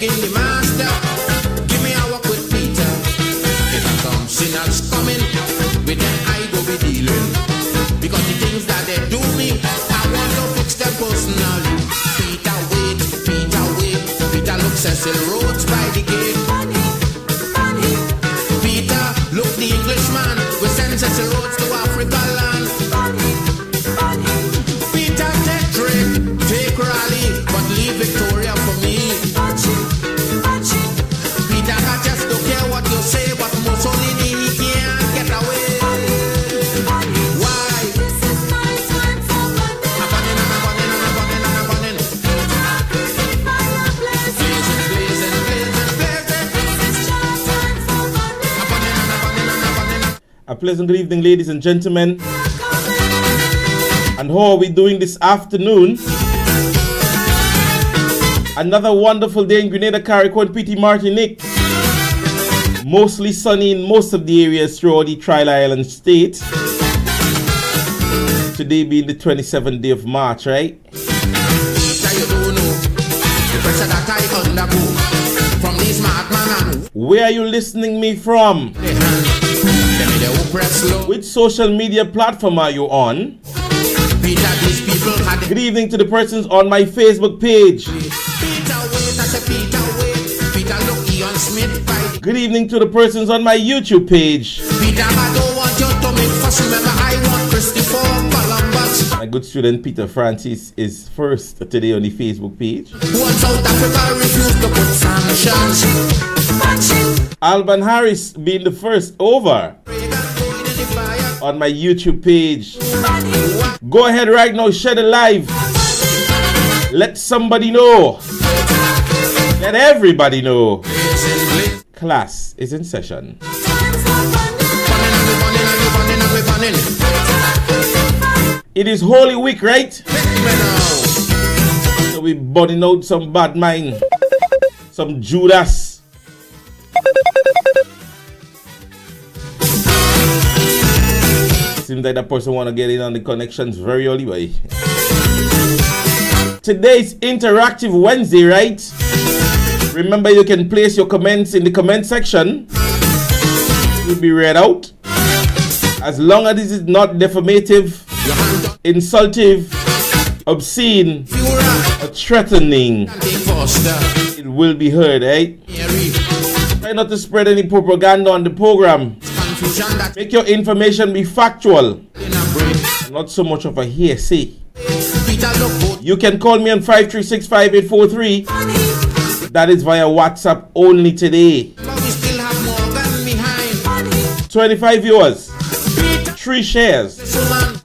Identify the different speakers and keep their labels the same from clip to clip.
Speaker 1: begging the master, give me a walk with Peter. If I come sinners coming, with them I go be dealing. Because the things that they do me, I want to fix them personally. Peter wait, Peter look Cecil Rhodes by the gate. Peter look the Englishman, we send Cecil Rhodes to Africa land. Peter take trade, take rally, but leave Victoria for me. Peter I just don't care what you say, but Mussolini he can't get away. Why?
Speaker 2: This is my time for Monday.
Speaker 1: I'm burning.
Speaker 2: This is your time for Monday.
Speaker 3: A pleasant good evening, ladies and gentlemen. And how are we doing this afternoon? Another wonderful day in Grenada, Carriacou, PT Martinique. Mostly sunny in most of the areas throughout the Tri-Island state. Today being the 27th day of March, right? Where are you listening me from? Which social media platform are you on? Good evening to the persons on my Facebook page. Good evening to the persons on my YouTube page. My good student Peter Francis is first today on the Facebook page. Alban Harris being the first over on my YouTube page. Go ahead right now, share the live. Let somebody know. Let everybody know. Class is in session. It is Holy Week, right? So we burning out some bad mind, some Judas. Seems like that person want to get in on the connections very early, way. Today's Interactive Wednesday, right? Remember, you can place your comments in the comment section. It will be read out. As long as this is not defamative, insultive, obscene, or threatening, it will be heard, right? Try not to spread any propaganda on the program. Make your information be factual, not so much of a hearsay. You can call me on 5365843. That is via WhatsApp only today. 25 viewers, 3 shares,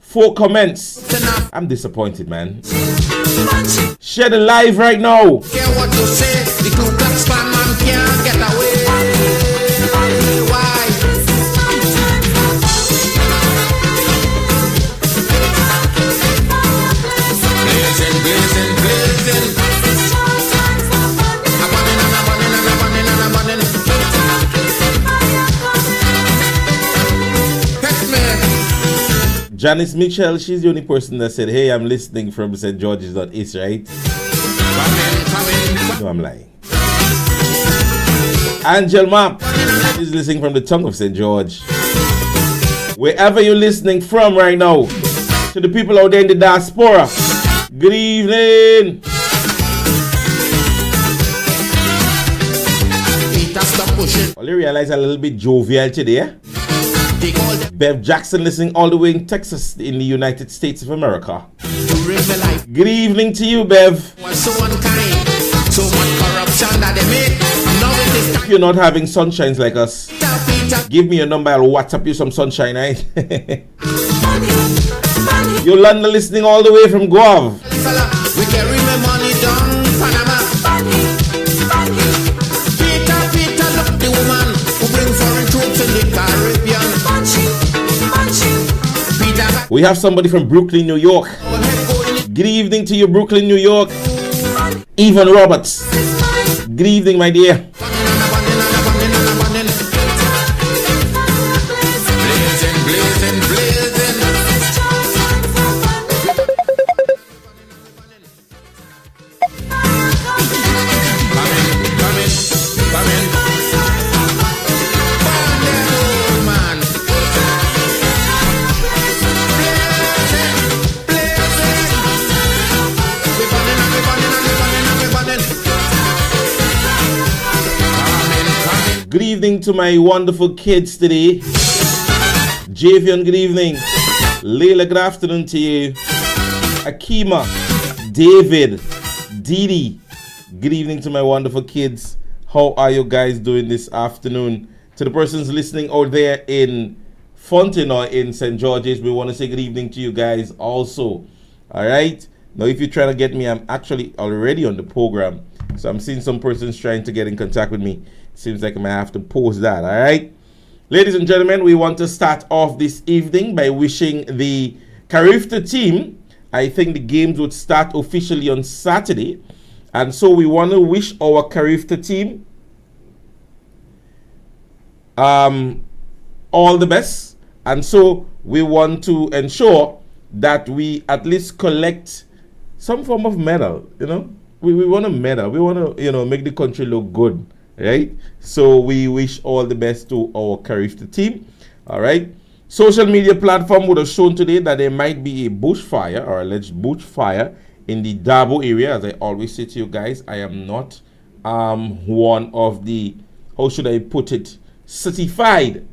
Speaker 3: 4 comments. I'm disappointed, man. Share the live right now. Janice Mitchell, she's the only person that said, hey, I'm listening from St. George's East, right? No, I'm lying. Angel Map is listening from the tongue of St. George. Wherever you're listening from right now, to the people out there in the diaspora, good evening. Well, you realize a little bit jovial today. Bev Jackson listening all the way in Texas in the United States of America. Good evening to you, Bev. If you're not having sunshines like us, give me your number, I'll WhatsApp you some sunshine, right? Yolanda listening all the way from Guav. We have somebody from Brooklyn, New York. Good evening to you, Brooklyn, New York. Evan Roberts. Good evening, my dear. Good evening to my wonderful kids today. Javion, good evening. Layla, good afternoon to you. Akima, David, Didi, good evening to my wonderful kids. How are you guys doing this afternoon? To the persons listening out there in Fontaine or in St. George's, we want to say good evening to you guys also. All right. Now, if you're trying to get me, I'm actually already on the program. So I'm seeing some persons trying to get in contact with me. Seems like I might have to post that. All right. Ladies and gentlemen, we want to start off this evening by wishing the Carifta team. I think the games would start officially on Saturday. And so we want to wish our Carifta team all the best. And so we want to ensure that we at least collect some form of medal. You know, we want a medal. We want to, you know, make the country look good, right? So we wish all the best to our Carifta team. All right. Social media platform would have shown today that there might be a bushfire or alleged bushfire in the Dabo area. As I always say to you guys, I am not one of the, how should I put it, certified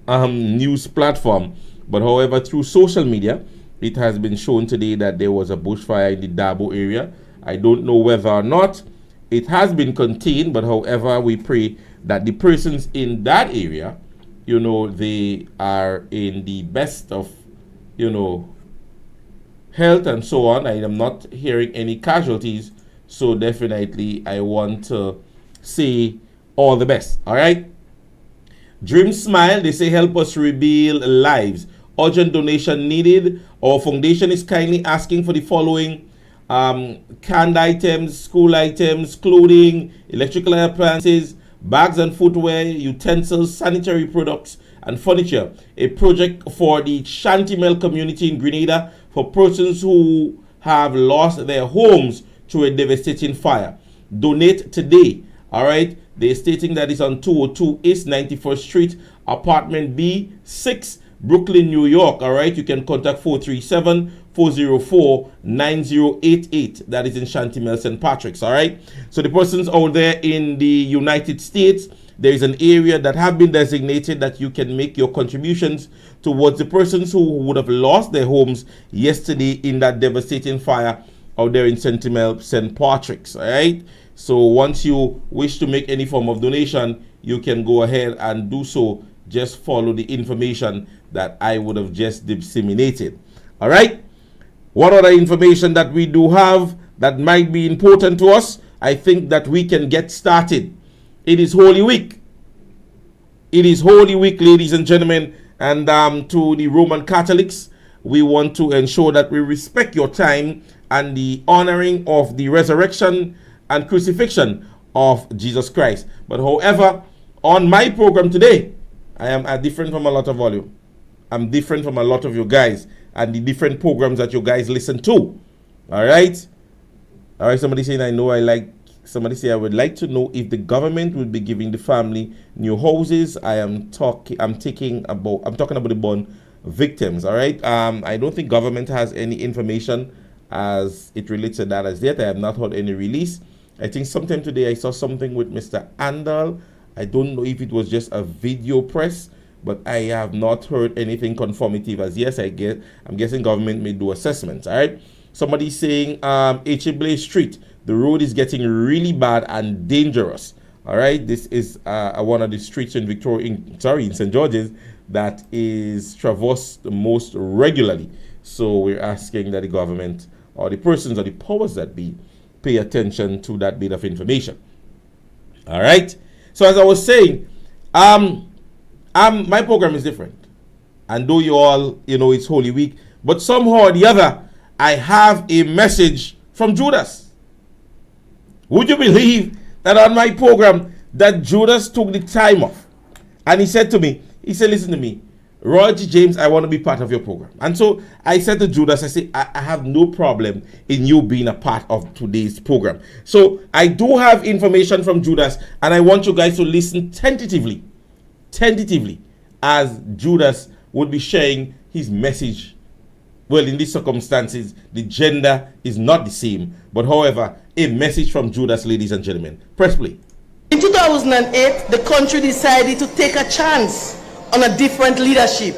Speaker 3: news platform. But however, through social media, it has been shown today that there was a bushfire in the Dabo area. I don't know whether or not it has been contained, but however, we pray that the persons in that area, you know, they are in the best of, you know, health and so on. I am not hearing any casualties, so definitely I want to say all the best. All right. Dream Smile, they say help us rebuild lives. Urgent donation needed. Our foundation is kindly asking for the following: canned items, school items, clothing, electrical appliances, bags and footwear, utensils, sanitary products, and furniture. A project for the Shantimel community in Grenada for persons who have lost their homes to a devastating fire. Donate today. All right. They're stating that it's on 202 East 91st Street, apartment B6, Brooklyn, New York. All right. You can contact 437-404-9088. That is in Shantimel, St. Patrick's. All right. So the persons out there in the United States, there is an area that have been designated that you can make your contributions towards the persons who would have lost their homes yesterday in that devastating fire out there in Shantimel, St. Patrick's. All right. So once you wish to make any form of donation, you can go ahead and do so. Just follow the information that I would have just disseminated. All right. What other information that we do have that might be important to us? I think that we can get started. It is Holy Week. It is Holy Week, ladies and gentlemen. And to the Roman Catholics, we want to ensure that we respect your time and the honoring of the resurrection and crucifixion of Jesus Christ. But however, on my program today, I am different from a lot of volume. I'm different from a lot of you guys and the different programs that you guys listen to. All right. All right. Somebody saying somebody say I would like to know if the government will be giving the family new houses. I'm talking about the born victims. All right. I don't think government has any information as it relates to that as yet. I have not heard any release. I think sometime today I saw something with Mr. Andal. I don't know if it was just a video press, but I have not heard anything conformative as yes. I'm guessing government may do assessments. All right. Somebody saying H.A. Street, the road is getting really bad and dangerous. All right. This is one of the streets in in St. George's that is traversed most regularly. So we're asking that the government or the persons or the powers that be pay attention to that bit of information. All right. So as I was saying, my program is different. And though you all, you know, it's Holy Week, but somehow or the other, I have a message from Judas. Would you believe that on my program that Judas took the time off? And he said to me, listen to me, Roger James, I want to be part of your program. And so I said to Judas, I said, I have no problem in you being a part of today's program. So I do have information from Judas, and I want you guys to listen tentatively, as Judas would be sharing his message. Well, in these circumstances, the gender is not the same, but however, a message from Judas, ladies and gentlemen. Press play.
Speaker 4: In 2008, the country decided to take a chance on a different leadership.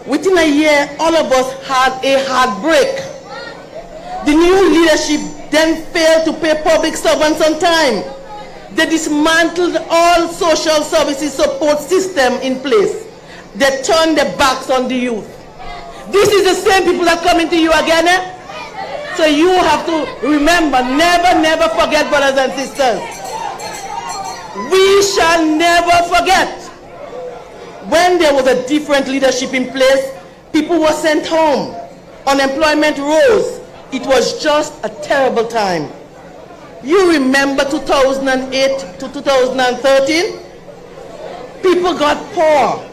Speaker 4: Within a year, all of us had a heartbreak. The new leadership then failed to pay public servants on time. They dismantled all social services support system in place. They turned their backs on the youth. This is the same people that are coming to you again. So you have to remember, never forget, brothers and sisters. We shall never forget. When there was a different leadership in place, people were sent home. Unemployment rose. It was just a terrible time. You remember 2008 to 2013? People got poor.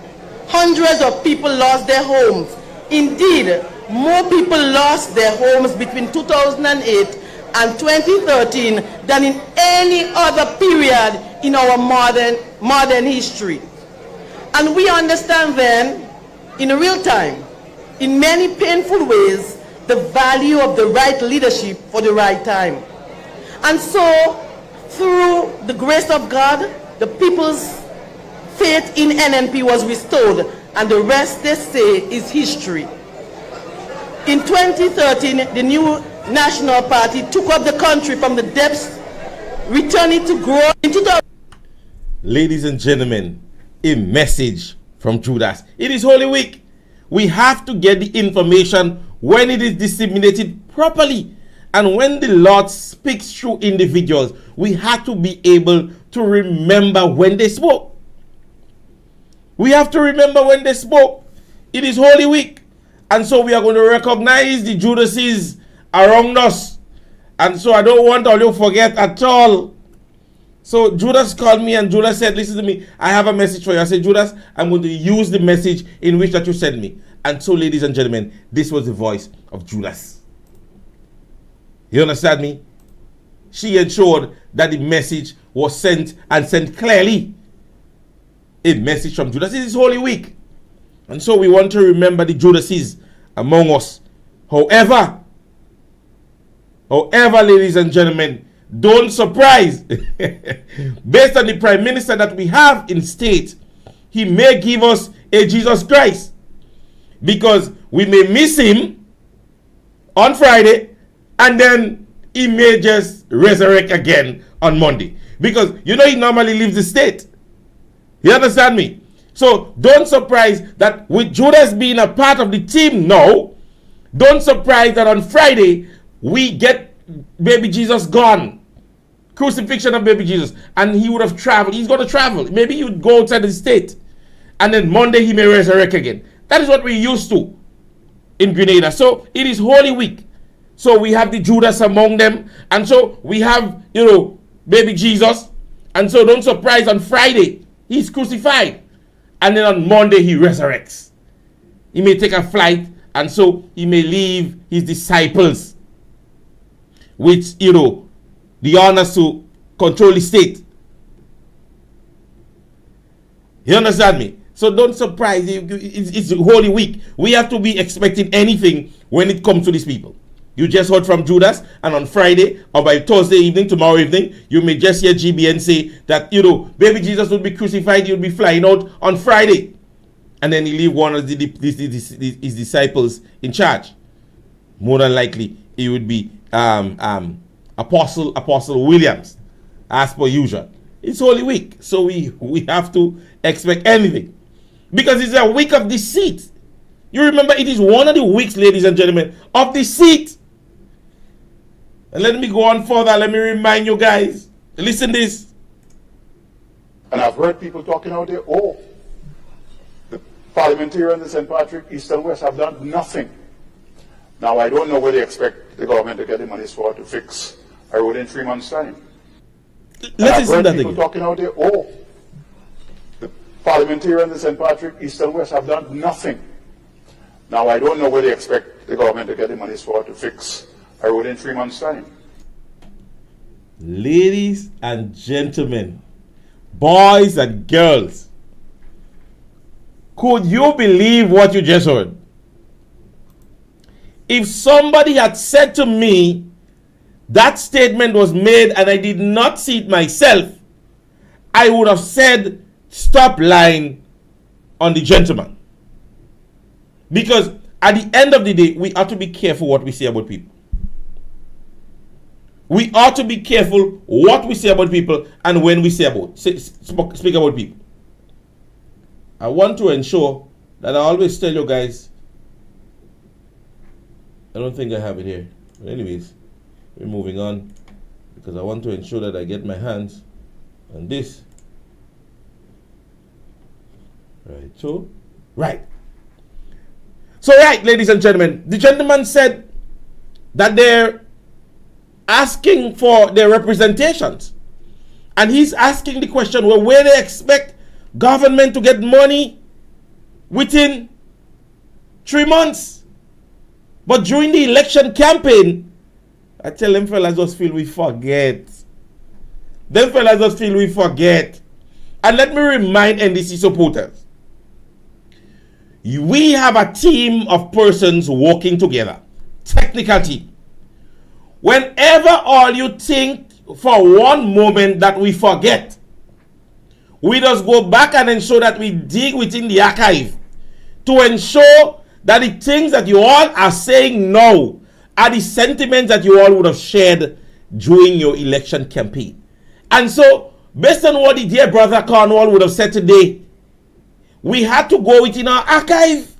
Speaker 4: Hundreds of people lost their homes. Indeed, more people lost their homes between 2008 and 2013 than in any other period in our modern history. And we understand then, in real time, in many painful ways, the value of the right leadership for the right time. And so, through the grace of God, the people's faith in NNP was restored, and the rest, they say, is history. In 2013, the new National Party took up the country from the depths, returning to grow. In 2000,
Speaker 3: Ladies and gentlemen, a message from Judas. It is Holy Week. We have to get the information when it is disseminated properly. And when the Lord speaks through individuals, we have to be able to remember when they spoke. We have to remember when they spoke. It is Holy Week. And so we are going to recognize the Judases around us. And so I don't want all you to forget at all. So Judas called me and Judas said, listen to me, I have a message for you. I said, Judas, I'm going to use the message in which that you sent me. And so, ladies and gentlemen, this was the voice of Judas. You understand me? She ensured that the message was sent and sent clearly. A message from Judas. It is Holy Week. And so we want to remember the Judases among us. However, ladies and gentlemen, don't surprise. Based on the Prime Minister that we have in state, he may give us a Jesus Christ. Because we may miss him on Friday, and then he may just resurrect again on Monday. Because, you know, he normally leaves the state. You understand me? So don't surprise that with Judas being a part of the team now, don't surprise that on Friday we get baby Jesus gone. Crucifixion of baby Jesus. And he would have traveled. He's going to travel. Maybe he would go outside the state. And then Monday he may resurrect again. That is what we're used to in Grenada. So it is Holy Week. So we have the Judas among them. And so we have, you know, baby Jesus. And so don't surprise on Friday he's crucified. And then on Monday he resurrects. He may take a flight. And so he may leave his disciples with, you know, the honors to control the state. You understand me? So don't surprise. It's Holy Week. We have to be expecting anything when it comes to these people. You just heard from Judas, and on Friday or by Thursday evening, tomorrow evening, you may just hear GBN say that, you know, baby Jesus will be crucified. He will be flying out on Friday. And then he leave one of his disciples in charge. More than likely, it would be Apostle Williams, as per usual. It's Holy Week, so we have to expect anything. Because it's a week of deceit. You remember, it is one of the weeks, ladies and gentlemen, of deceit. And let me go on further. Let me remind you guys. Listen this.
Speaker 5: And I've heard people talking out there, oh, the parliamentarians in St. Patrick, East and West have done nothing. Now, I don't know where they expect the government to get the money for to fix a road in 3 months' time.
Speaker 3: Let's listen to that
Speaker 5: people
Speaker 3: again.
Speaker 5: talking out there, oh, the parliamentarians in St. Patrick, East and West have done nothing. Now, I don't know where they expect the government to get the money for to fix a road in 3 months' time.
Speaker 3: Ladies and gentlemen, boys and girls, could you believe what you just heard? If somebody had said to me that statement was made and I did not see it myself, I would have said stop lying on the gentleman. Because at the end of the day, we ought to be careful what we say about people. We ought to be careful what we say about people and when we speak about people. I want to ensure that I always tell you guys, I don't think I have it here. But anyways, we're moving on because I want to ensure that I get my hands on this. Right. So, ladies and gentlemen, the gentleman said that they're asking for their representations. And he's asking the question, well, where they expect government to get money within 3 months. But during the election campaign, I tell them fellas just feel we forget. Them fellas just feel we forget. And let me remind NDC supporters, we have a team of persons working together. Technical team. Whenever all you think for one moment that we forget, we just go back and ensure that we dig within the archive to ensure that the things that you all are saying now are the sentiments that you all would have shared during your election campaign. And so, based on what the dear brother Cornwall would have said today, we had to go within our archive.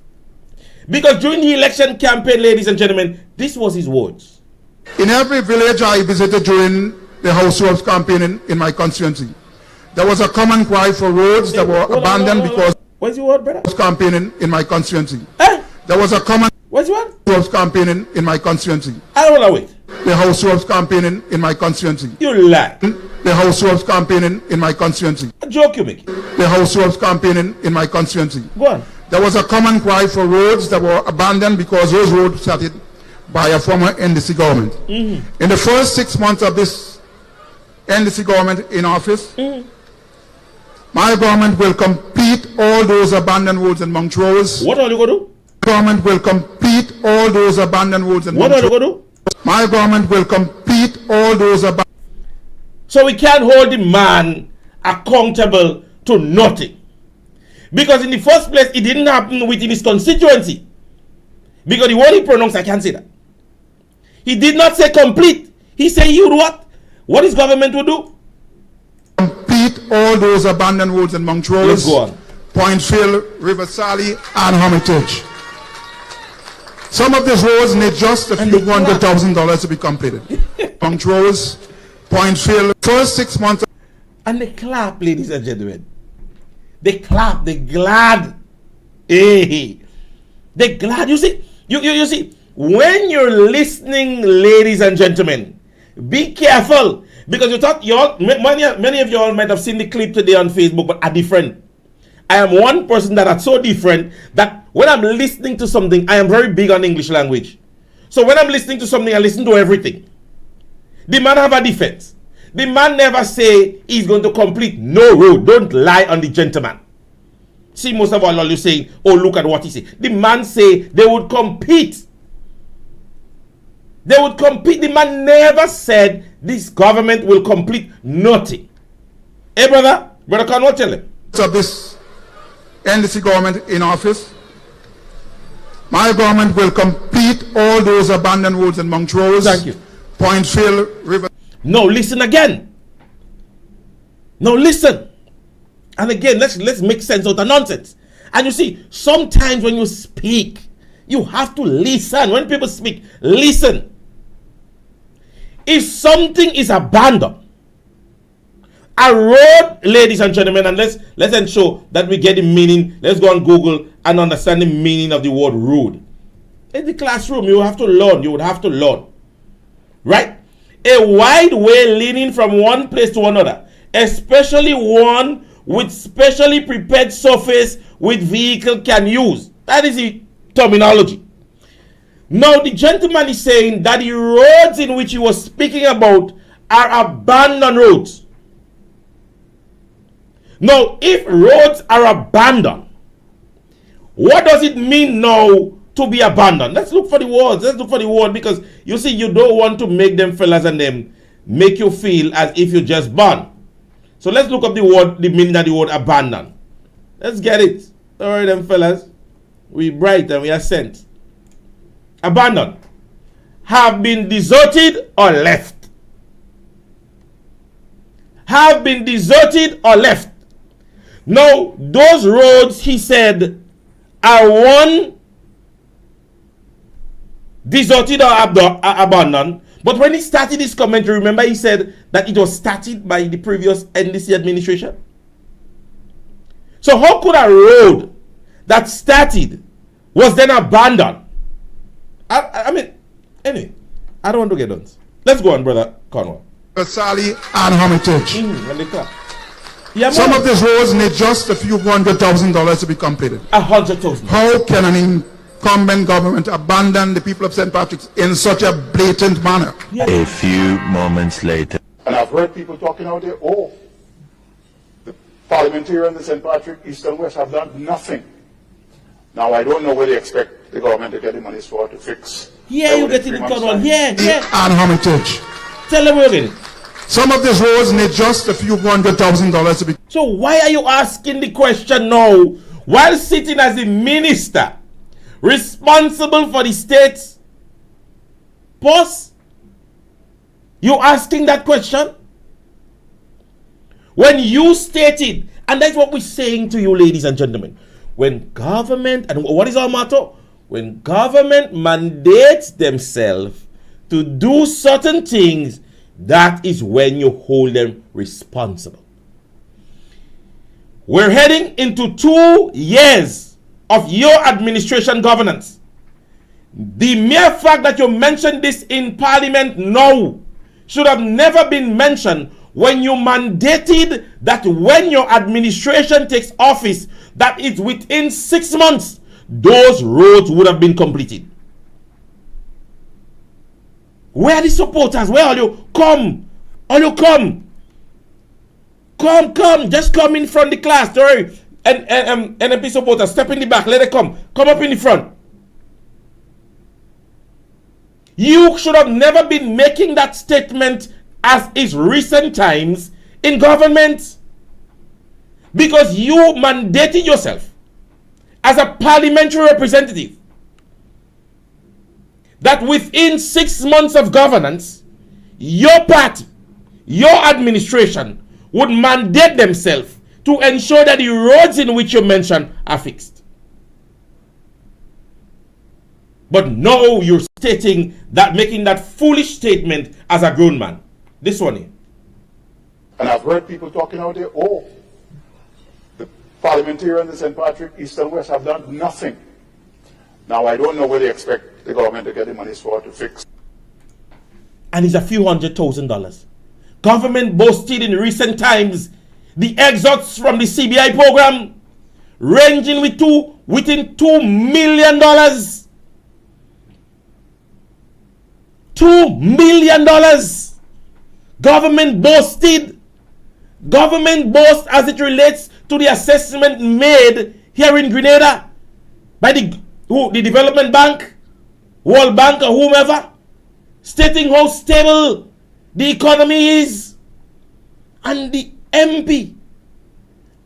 Speaker 3: Because during the election campaign, ladies and gentlemen, this was his words.
Speaker 6: In every village I visited during the House Roads campaign in my constituency, there was a common cry for roads that were abandoned because
Speaker 3: what's your word, brother?
Speaker 6: Campaign in my constituency.
Speaker 3: Eh?
Speaker 6: There was a common
Speaker 3: what's your word?
Speaker 6: Roads campaign in my constituency.
Speaker 3: I don't know, wait.
Speaker 6: The House Roads campaign in my constituency.
Speaker 3: You lie.
Speaker 6: The House Roads campaign in my constituency.
Speaker 3: A joke you make.
Speaker 6: The House Roads campaign in my constituency.
Speaker 3: Go on.
Speaker 6: There was a common cry for roads that were abandoned because those roads started by a former NDC government. Mm-hmm. In the first 6 months of this NDC government in office, my government will complete all those abandoned roads and Mount Rose.
Speaker 3: What are you going to do?
Speaker 6: Government will complete all those abandoned roads and
Speaker 3: what are you going to do?
Speaker 6: My government will complete all those abandoned.
Speaker 3: So we can't hold the man accountable to nothing. Because in the first place, it didn't happen within his constituency. Because the word he pronounced, I can't say that. He did not say complete. He said he would what? What his government would do?
Speaker 6: Complete all those abandoned roads in Mount Rose.
Speaker 3: Let's go on.
Speaker 6: Pointville, River Sally, and Hermitage. Some of these roads need just a few $100,000 to be completed. Mount Rose, Pointville, first 6 months.
Speaker 3: And they clap, ladies and gentlemen. They clap, they glad. Hey, they glad. You see, you see, when you're listening, ladies and gentlemen, be careful. Because you thought many of you all might have seen the clip today on Facebook, but are different. I am one person that are so different that when I'm listening to something, I am very big on English language. So when I'm listening to something, I listen to everything. The man have a defense. The man never say he's going to complete no road. Don't lie on the gentleman. See, most of all you saying, oh, look at what he said. The man say they would compete. They would compete. The man never said this government will complete nothing. Hey, brother Cornwall, tell him.
Speaker 6: Of this NDC government in office, my government will complete all those abandoned roads in Mount Rose.
Speaker 3: Thank you.
Speaker 6: Pointville, River.
Speaker 3: No, listen again. No, listen. And again, let's make sense of the nonsense. And you see, sometimes when you speak, you have to listen. When people speak, listen. If something is abandoned, a road, ladies and gentlemen, and let's ensure that we get the meaning. Let's go on Google and understand the meaning of the word road. In the classroom, you have to learn. You would have to learn. Right? A wide way leading from one place to another, especially one with specially prepared surface which vehicle can use. That is the terminology. Now the gentleman is saying that the roads in which he was speaking about are abandoned roads. Now if roads are abandoned, what does it mean now to be abandoned? Let's look for the words. Let's look for the word, because you see, you don't want to make them fellas and them make you feel as if you just born. So let's look up the word, the meaning of the word abandon. Let's get it. Don't worry, them fellas. We bright and we are sent. Abandon. Have been deserted or left. Have been deserted or left. Now, those roads, he said, are one deserted or abandoned. But when he started his commentary, remember he said that it was started by the previous NDC administration. So how could a road that started was then abandoned? I mean, anyway, I don't want to get on. Let's go on, Brother Cornwall.
Speaker 6: Sally and Hermitage.
Speaker 3: When they clap. Yeah,
Speaker 6: Some
Speaker 3: man.
Speaker 6: of these roads need just a few $100,000 to be completed.
Speaker 3: 100,000.
Speaker 6: How can an incumbent government abandon the people of St. Patrick's in such a blatant manner?
Speaker 7: A few moments later.
Speaker 5: And I've heard people talking out there, oh, the parliamentarians in St. Patrick, East and West have done nothing. Now, I don't know where they expect the government to get the money for to fix.
Speaker 3: Yeah, you get it, Cornwall. Yeah.
Speaker 6: And Hermitage.
Speaker 3: Tell them again.
Speaker 6: Some of these roads need just a few $100,000 to be.
Speaker 3: So why are you asking the question now while sitting as the minister responsible for the state's post? You asking that question? When you stated, and that's what we're saying to you, ladies and gentlemen, when government, and what is our motto? When government mandates themselves to do certain things, that is when you hold them responsible. We're heading into 2 years of your administration governance. The mere fact that you mentioned this in Parliament now should have never been mentioned when you mandated that when your administration takes office, that is within 6 months, those roads would have been completed. Where are the supporters? Where are you? Come. All you come. Come. Just come in front of the class. Don't worry. And NMP supporters, step in the back. Let it come. Come up in the front. You should have never been making that statement as is recent times in government. Because you mandated yourself as a parliamentary representative that within 6 months of governance, your party, your administration would mandate themselves to ensure that the roads in which you mentioned are fixed. But now you're stating that, making that foolish statement as a grown man. This one here.
Speaker 5: And I've heard people talking out there, oh, the parliamentarians in St. Patrick, East and West have done nothing. Now, I don't know where they expect the government to get the money for to fix.
Speaker 3: And it's a few $100,000. Government boasted in recent times the exodus from the CBI program ranging within $2 million. $2 million. Government boasted. Government boast as it relates to the assessment made here in Grenada by the Development Bank, World Bank, or whomever, stating how stable the economy is. And the MP,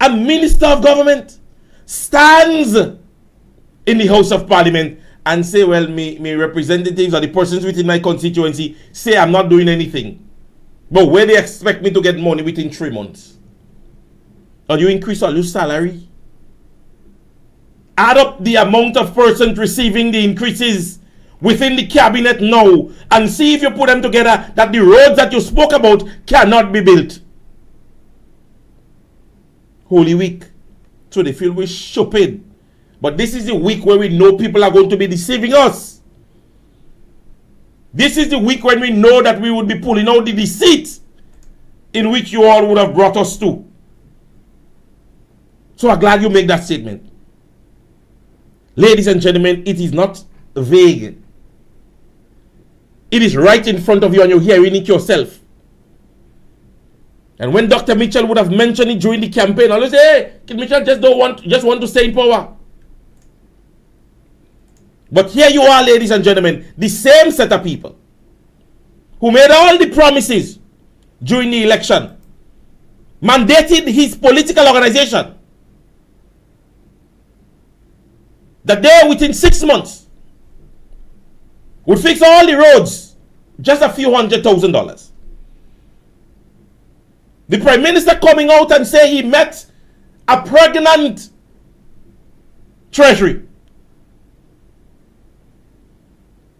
Speaker 3: a minister of government, stands in the House of Parliament and say, well, me representatives or the persons within my constituency say I'm not doing anything. But where they expect me to get money within 3 months? Or you increase all your salary? Add up the amount of persons receiving the increases within the cabinet now and see if you put them together that the roads that you spoke about cannot be built. Holy Week. So they feel we're stupid. But this is the week where we know people are going to be deceiving us. This is the week when we know that we would be pulling out the deceit in which you all would have brought us to. So I'm glad you make that statement. Ladies and gentlemen, it is not vague. It is right in front of you and you're hearing it yourself. And when Dr. Mitchell would have mentioned it during the campaign, I would say, hey, Kid Mitchell just want to stay in power. But here you are, ladies and gentlemen, the same set of people who made all the promises during the election mandated his political organization that they, within 6 months, would fix all the roads, just a few $100,000. The Prime Minister coming out and say he met a pregnant treasury.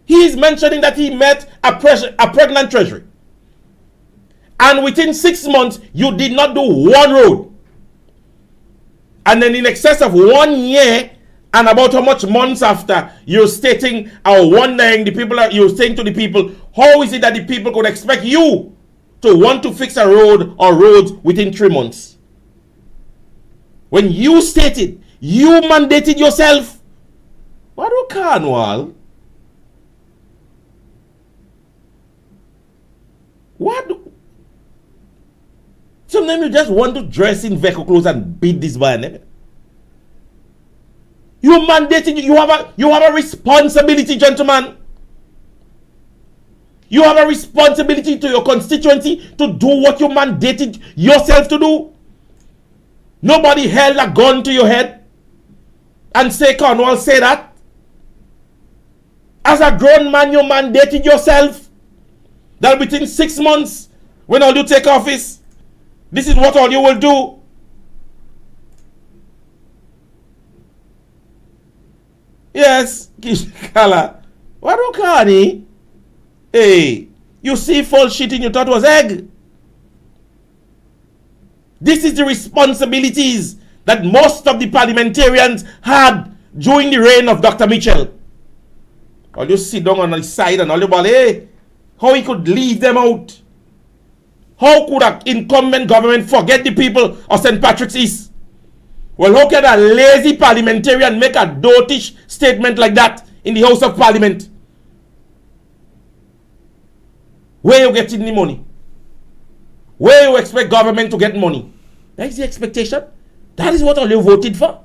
Speaker 3: He is mentioning that he met a pregnant treasury. And within 6 months, you did not do one road. And then in excess of 1 year, and about how much months after, you're stating or wondering the people, you're saying to the people, how is it that the people could expect you to want to fix a road or roads within 3 months? When you stated, you mandated yourself. What do Cornwall? What? Sometimes you just want to dress in vehicle clothes and beat this man. You mandated, you have a responsibility, gentlemen. You have a responsibility to your constituency to do what you mandated yourself to do. Nobody held a gun to your head and say, Cornwall, say that. As a grown man, you mandated yourself that within 6 months, when all you take office, this is what all you will do. Yes, Kishkala. What do Kani? Hey, you see false shit in you thought was egg. This is the responsibilities that most of the parliamentarians had during the reign of Dr. Mitchell. All you sit down on the side and all you ball, hey, how he could leave them out? How could an incumbent government forget the people of St. Patrick's East? Well, how can a lazy parliamentarian make a dotish statement like that in the House of Parliament? Where you getting the money? Where you expect government to get money? That is the expectation. That is what all you voted for.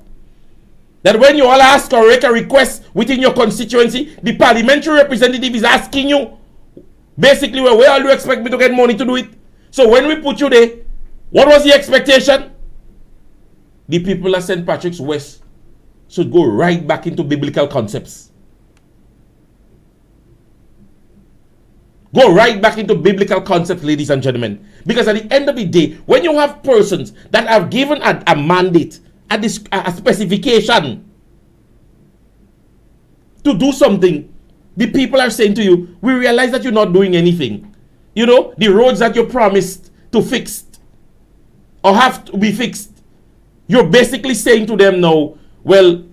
Speaker 3: That when you all ask or make a request within your constituency, the parliamentary representative is asking you, basically, well, where all you expect me to get money to do it? So when we put you there, what was the expectation? The people of St. Patrick's West should go right back into biblical concepts. Go right back into biblical concepts, ladies and gentlemen. Because at the end of the day, when you have persons that have given a mandate, a specification to do something, the people are saying to you, we realize that you're not doing anything. You know, the roads that you promised to fix or have to be fixed, you're basically saying to them now, well,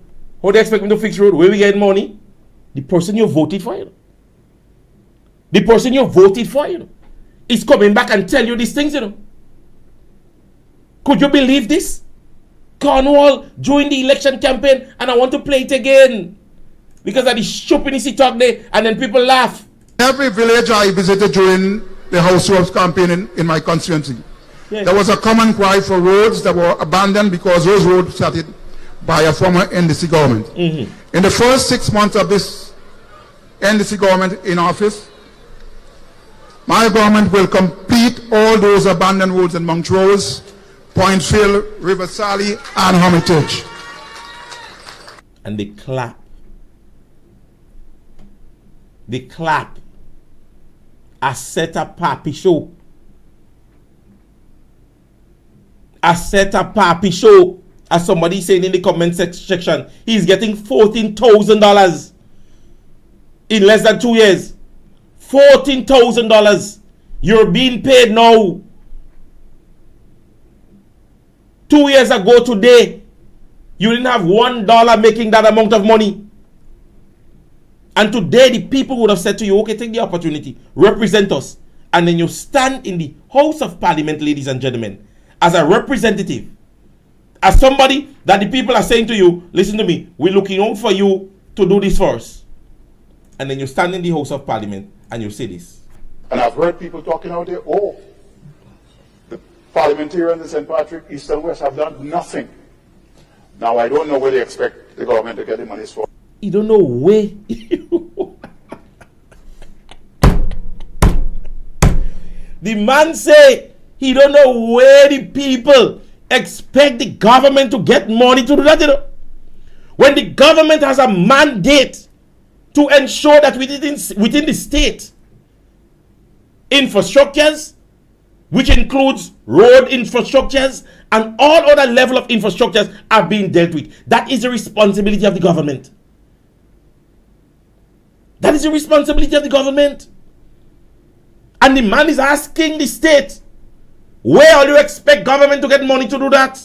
Speaker 3: how do they expect me to fix road? Where we get money? The person you voted for, you know. The person you voted for, you know, is coming back and tell you these things, you know. Could you believe this? Cornwall during the election campaign, and I want to play it again because of the stupidness he talked there, and then people laugh.
Speaker 6: Every village I visited during the House of campaign in my constituency,
Speaker 3: Yes.
Speaker 6: there was a common cry for roads that were abandoned because those roads started by a former NDC government. In the first 6 months of this NDC government in office, my government will complete all those abandoned roads in Montrose, Pointfield, River Sally, and Hermitage.
Speaker 3: And they clap. They clap. I set a papi show. I set a papi show. As somebody saying in the comment section, he's getting $14,000 in less than 2 years. $14,000. You're being paid now. 2 years ago today, you didn't have $1 making that amount of money. And today the people would have said to you, okay, take the opportunity, represent us. And then you stand in the House of Parliament, ladies and gentlemen, as a representative, as somebody that the people are saying to you, listen to me, we're looking out for you to do this for us. And then you stand in the House of Parliament and you say this.
Speaker 5: And I've heard people talking out there, oh, the parliamentarians in St. Patrick, East and West have done nothing. Now, I don't know where they expect the government to get the money for.
Speaker 3: You don't know where. The man say He don't know where the people expect the government to get money to do that, you know. When the government has a mandate to ensure that within the state, infrastructures, which includes road infrastructures and all other level of infrastructures are being dealt with. That is the responsibility of the government. That is the responsibility of the government. And the man is asking the state, where do you expect government to get money to do that?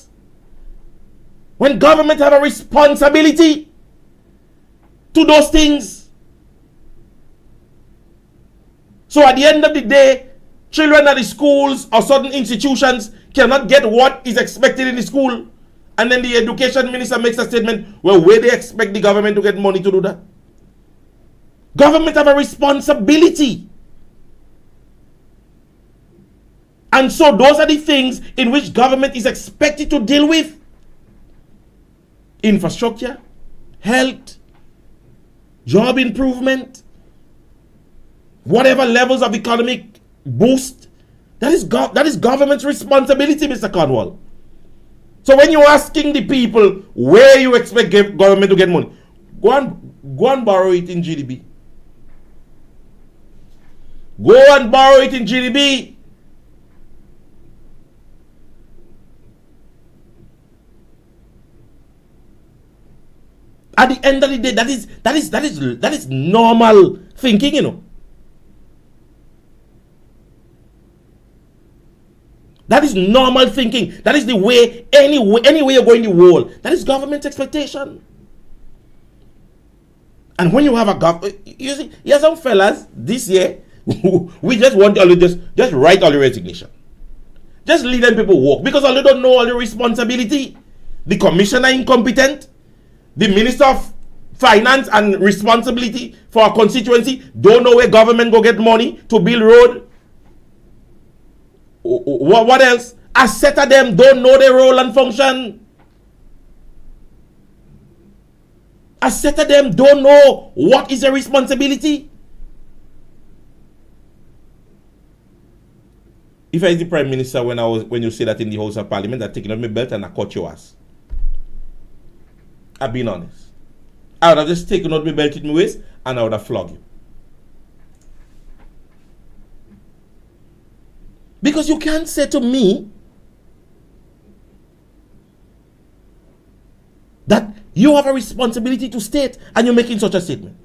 Speaker 3: When government have a responsibility to those things. So at the end of the day, children at the schools or certain institutions cannot get what is expected in the school. And then the education minister makes a statement, well, where they expect the government to get money to do that? Government have a responsibility. And so those are the things in which government is expected to deal with. Infrastructure, health, job improvement, whatever levels of economic boost. That is government's responsibility, Mr. Cornwall. So when you're asking the people where you expect government to get money, go and borrow it in GDP. Go and borrow it in GDP. At the end of the day, that is normal thinking, you know. That is normal thinking. That is the way, any way you're going in the world. That is government expectation. And when you have a government, you see, here's some fellas this year, we just want to just write all the resignation. Just leave them people walk because all they don't know all the responsibility. The commissioner incompetent. The Minister of Finance and responsibility for a constituency don't know where government go get money to build road. What else? A set of them don't know their role and function. A set of them don't know what is their responsibility. If I was the Prime Minister when you say that in the House of Parliament, I'd taken out my belt and I cut your ass. I've been honest. I would have just taken out my belt in my waist and I would have flogged you. Because you can't say to me that you have a responsibility to state and you're making such a statement.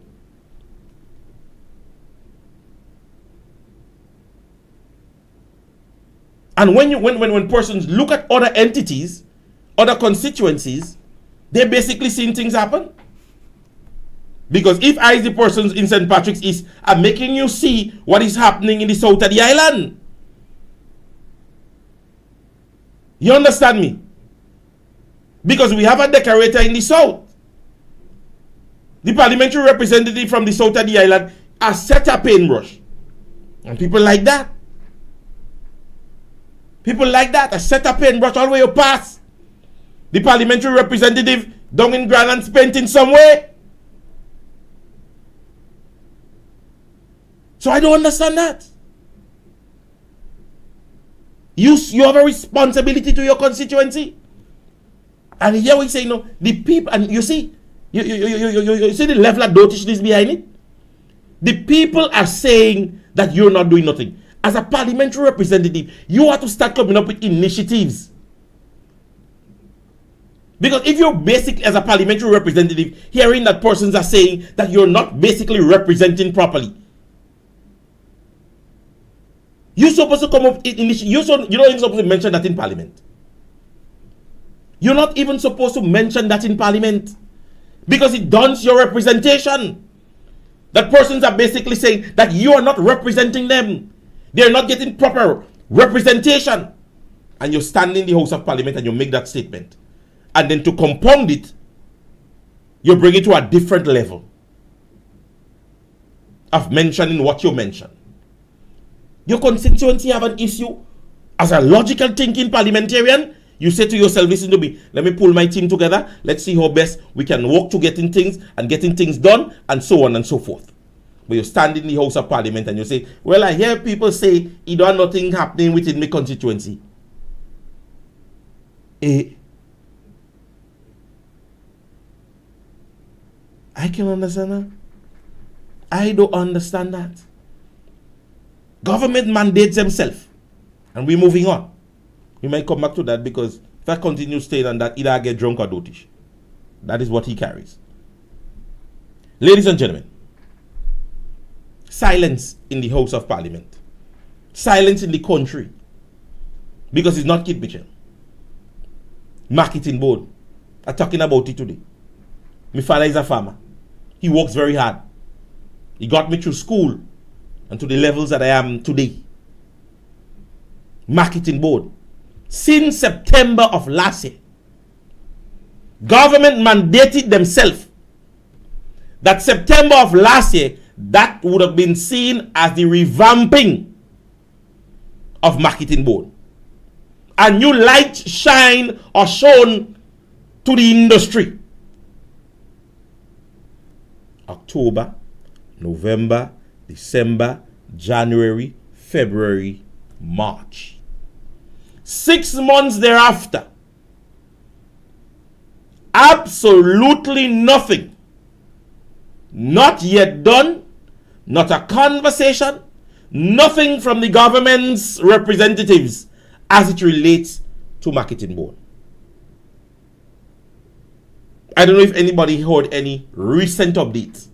Speaker 3: And when persons look at other entities, other constituencies, they're basically seeing things happen. Because if I, the persons in St. Patrick's East, are making you see what is happening in the south of the island. You understand me? Because we have a decorator in the south. The parliamentary representative from the south of the island has set a paintbrush. And people like that. People like that. I set a paintbrush all the way you pass. The parliamentary representative down in Granland's painting somewhere. So I don't understand that. You have a responsibility to your constituency. And here we say, no, the people, and you see the level of dotishness behind it? The people are saying that you're not doing nothing. As a parliamentary representative, you have to start coming up with initiatives. Because if you're basically, as a parliamentary representative, hearing that persons are saying that you're not basically representing properly, you're supposed to come up with initiatives. You're not even supposed to mention that in parliament. You're not even supposed to mention that in parliament. Because it dawns your representation. That persons are basically saying that you are not representing them. They're not getting proper representation. And you stand in the House of Parliament and you make that statement. And then to compound it, you bring it to a different level of mentioning what you mention. Your constituency have an issue. As a logical thinking parliamentarian, you say to yourself, listen to me, let me pull my team together. Let's see how best we can work to getting things and getting things done and so on and so forth. But you stand in the House of Parliament and you say, well, I hear people say it don't nothing happening within my constituency. I can understand that. I don't understand that. Government mandates themselves. And we're moving on. We might come back to that because if I continue staying on that, either I get drunk or dotish. That is what he carries. Ladies and gentlemen, silence in the House of Parliament. Silence in the country. Because it's not Kid Mitchell. Marketing board. I'm talking about it today. My father is a farmer. He works very hard. He got me through school and to the levels that I am today. Marketing board. Since September of last year, government mandated themselves that September of last year, that would have been seen as the revamping of marketing board. A new light shine or shown to the industry. October, November, December, January, February, March. 6 months thereafter, absolutely nothing. Not yet done, not a conversation, nothing from the government's representatives as it relates to marketing board. I don't know if anybody heard any recent updates.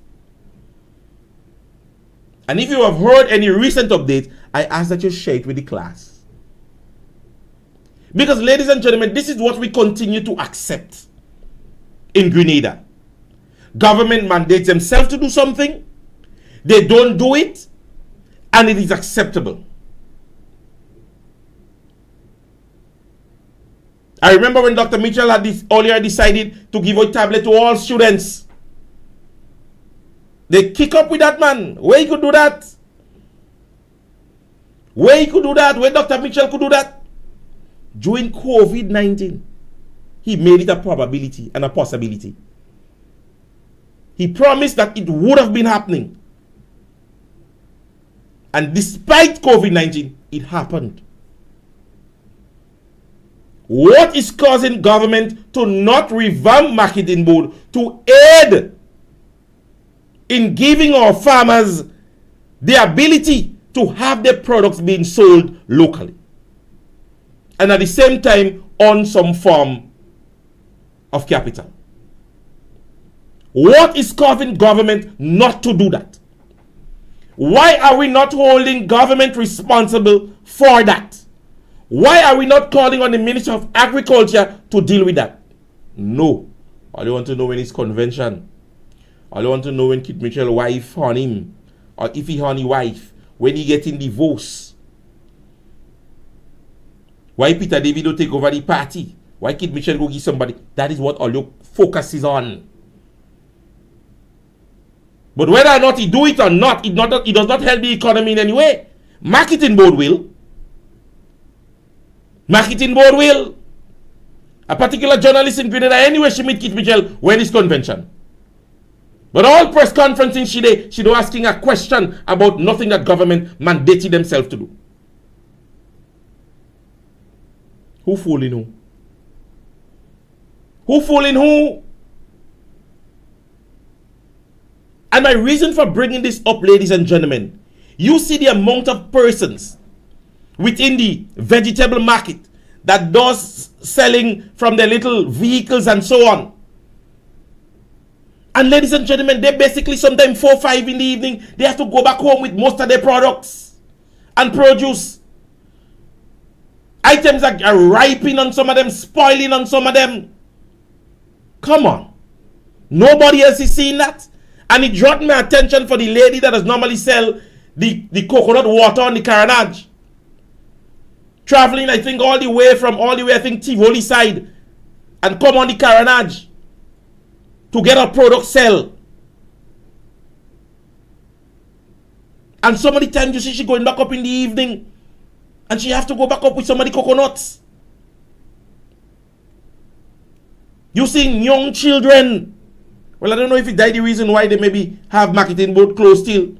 Speaker 3: And if you have heard any recent update, I ask that you share it with the class. Because, ladies and gentlemen, this is what we continue to accept in Grenada. Government mandates themselves to do something, they don't do it, and it is acceptable. I remember when Dr. Mitchell had earlier decided to give a tablet to all students. They kick up with that man. Where he could do that? Where he could do that? Where Dr. Mitchell could do that? During COVID-19, he made it a probability and a possibility. He promised that it would have been happening. And despite COVID-19, it happened. What is causing government to not revamp marketing board to aid in giving our farmers the ability to have their products being sold locally? And at the same time, on some form of capital. What is causing government not to do that? Why are we not holding government responsible for that? Why are we not calling on the Minister of Agriculture to deal with that? No. All you want to know when it's convention. All you want to know when Kit Mitchell wife on him. Or if he on his wife. When he getting divorced. Why Peter David don't take over the party? Why Kit Mitchell go give somebody? That is what all your focus is on. But whether or not he do it or not, it does not help the economy in any way. Marketing board will. Marketing board will. A particular journalist in Grenada, anyway, she meet Kit Mitchell when it's convention. But all press conferencing she do asking a question about nothing that government mandated themselves to do. Who fooling who? Who fooling who? And my reason for bringing this up, ladies and gentlemen, you see the amount of persons within the vegetable market that does selling from their little vehicles and so on. And ladies and gentlemen, they basically sometimes 4 or 5 in the evening, they have to go back home with most of their products and produce. Items are ripening on some of them, spoiling on some of them. Come on. Nobody else is seeing that. And it brought my attention for the lady that does normally sell the coconut water on the Carnage. Traveling, I think, all the way, I think, Tivoli side. And come on the Carnage to get a product sell. And some of the time you see she going back up in the evening. And she have to go back up with some of the coconuts. You see young children Well, I don't know if it's the reason why they maybe have marketing board closed still.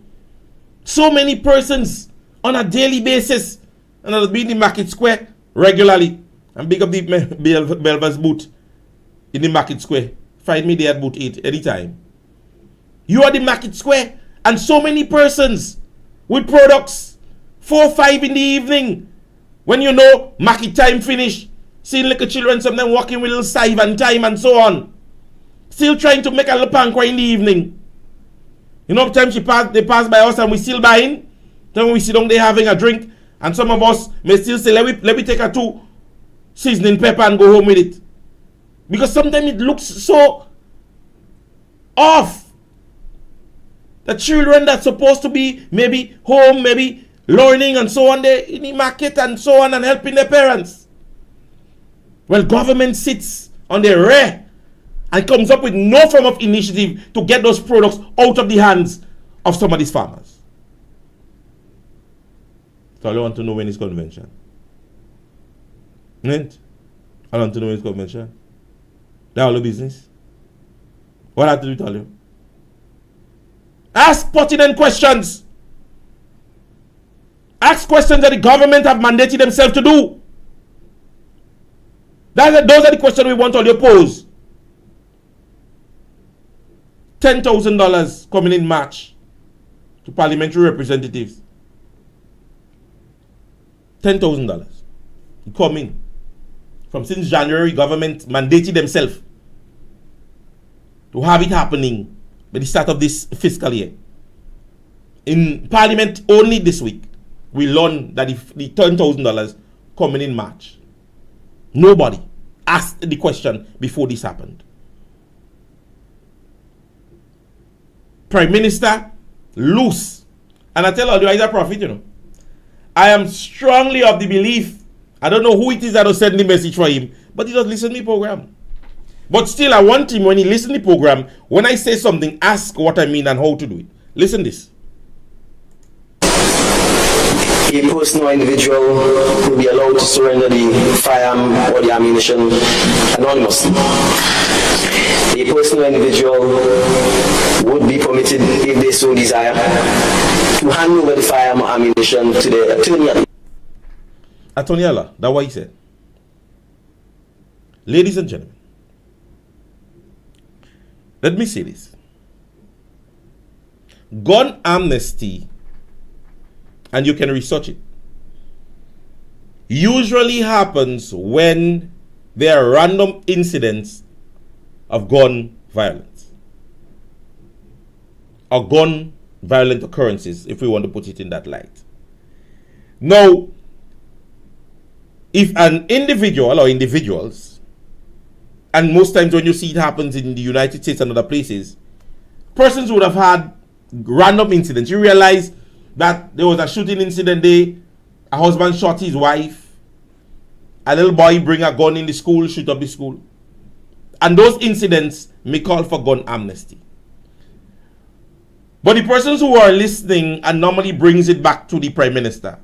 Speaker 3: So many persons on a daily basis, and I'll be in the market square regularly. And big up the Belva's booth in the market square. Find me there at booth 8 anytime. You are the market square, and so many persons with products 4, 5 in the evening. When you know market time finish, seeing little children, some of them walking with little sieve and time and so on. Still trying to make a little pancra in the evening. You know, sometimes they pass by us and we still buying. Then we sit down there having a drink, and some of us may still say, let me take a 2 seasoning pepper and go home with it. Because sometimes it looks so off. The children that's supposed to be maybe home, maybe learning and so on, they in the market and so on and helping their parents. Well, government sits on their rear and comes up with no form of initiative to get those products out of the hands of some of these farmers. So I want to know when it's convention. Right? I want to know when it's convention. That's all the business. What I have to do with all you? Ask pertinent questions. Ask questions that the government have mandated themselves to do. Those are the questions we want all you pose. $10,000 coming in March to parliamentary representatives. $10,000 coming from since January. Government mandated themselves to have it happening by the start of this fiscal year. In Parliament only this week, we learned that the $10,000 coming in March. Nobody asked the question before this happened. Prime Minister, loose. And I tell you, I a prophet, you know. I am strongly of the belief, I don't know who it is that will send the message for him, but he does listen to the program. But still, I want him, when he listens to the program, when I say something, ask what I mean and how to do it. Listen this.
Speaker 8: A person or individual will be allowed to surrender the firearm or the ammunition anonymously. A person or individual would be permitted, if they so desire, to hand over the firearm or ammunition to the attorney.
Speaker 3: Attorney Allah, that's what he said. Ladies and gentlemen, let me say this. Gun amnesty, and you can research it, usually happens when there are random incidents of gun violence or gun violent occurrences, if we want to put it in that light. Now, if an individual or individuals, and most times when you see it happens in the United States and other places, persons would have had random incidents. You realize that there was a shooting incident there, a husband shot his wife, a little boy bring a gun in the school, shoot up the school. And those incidents may call for gun amnesty. But the persons who are listening and normally brings it back to the Prime Minister,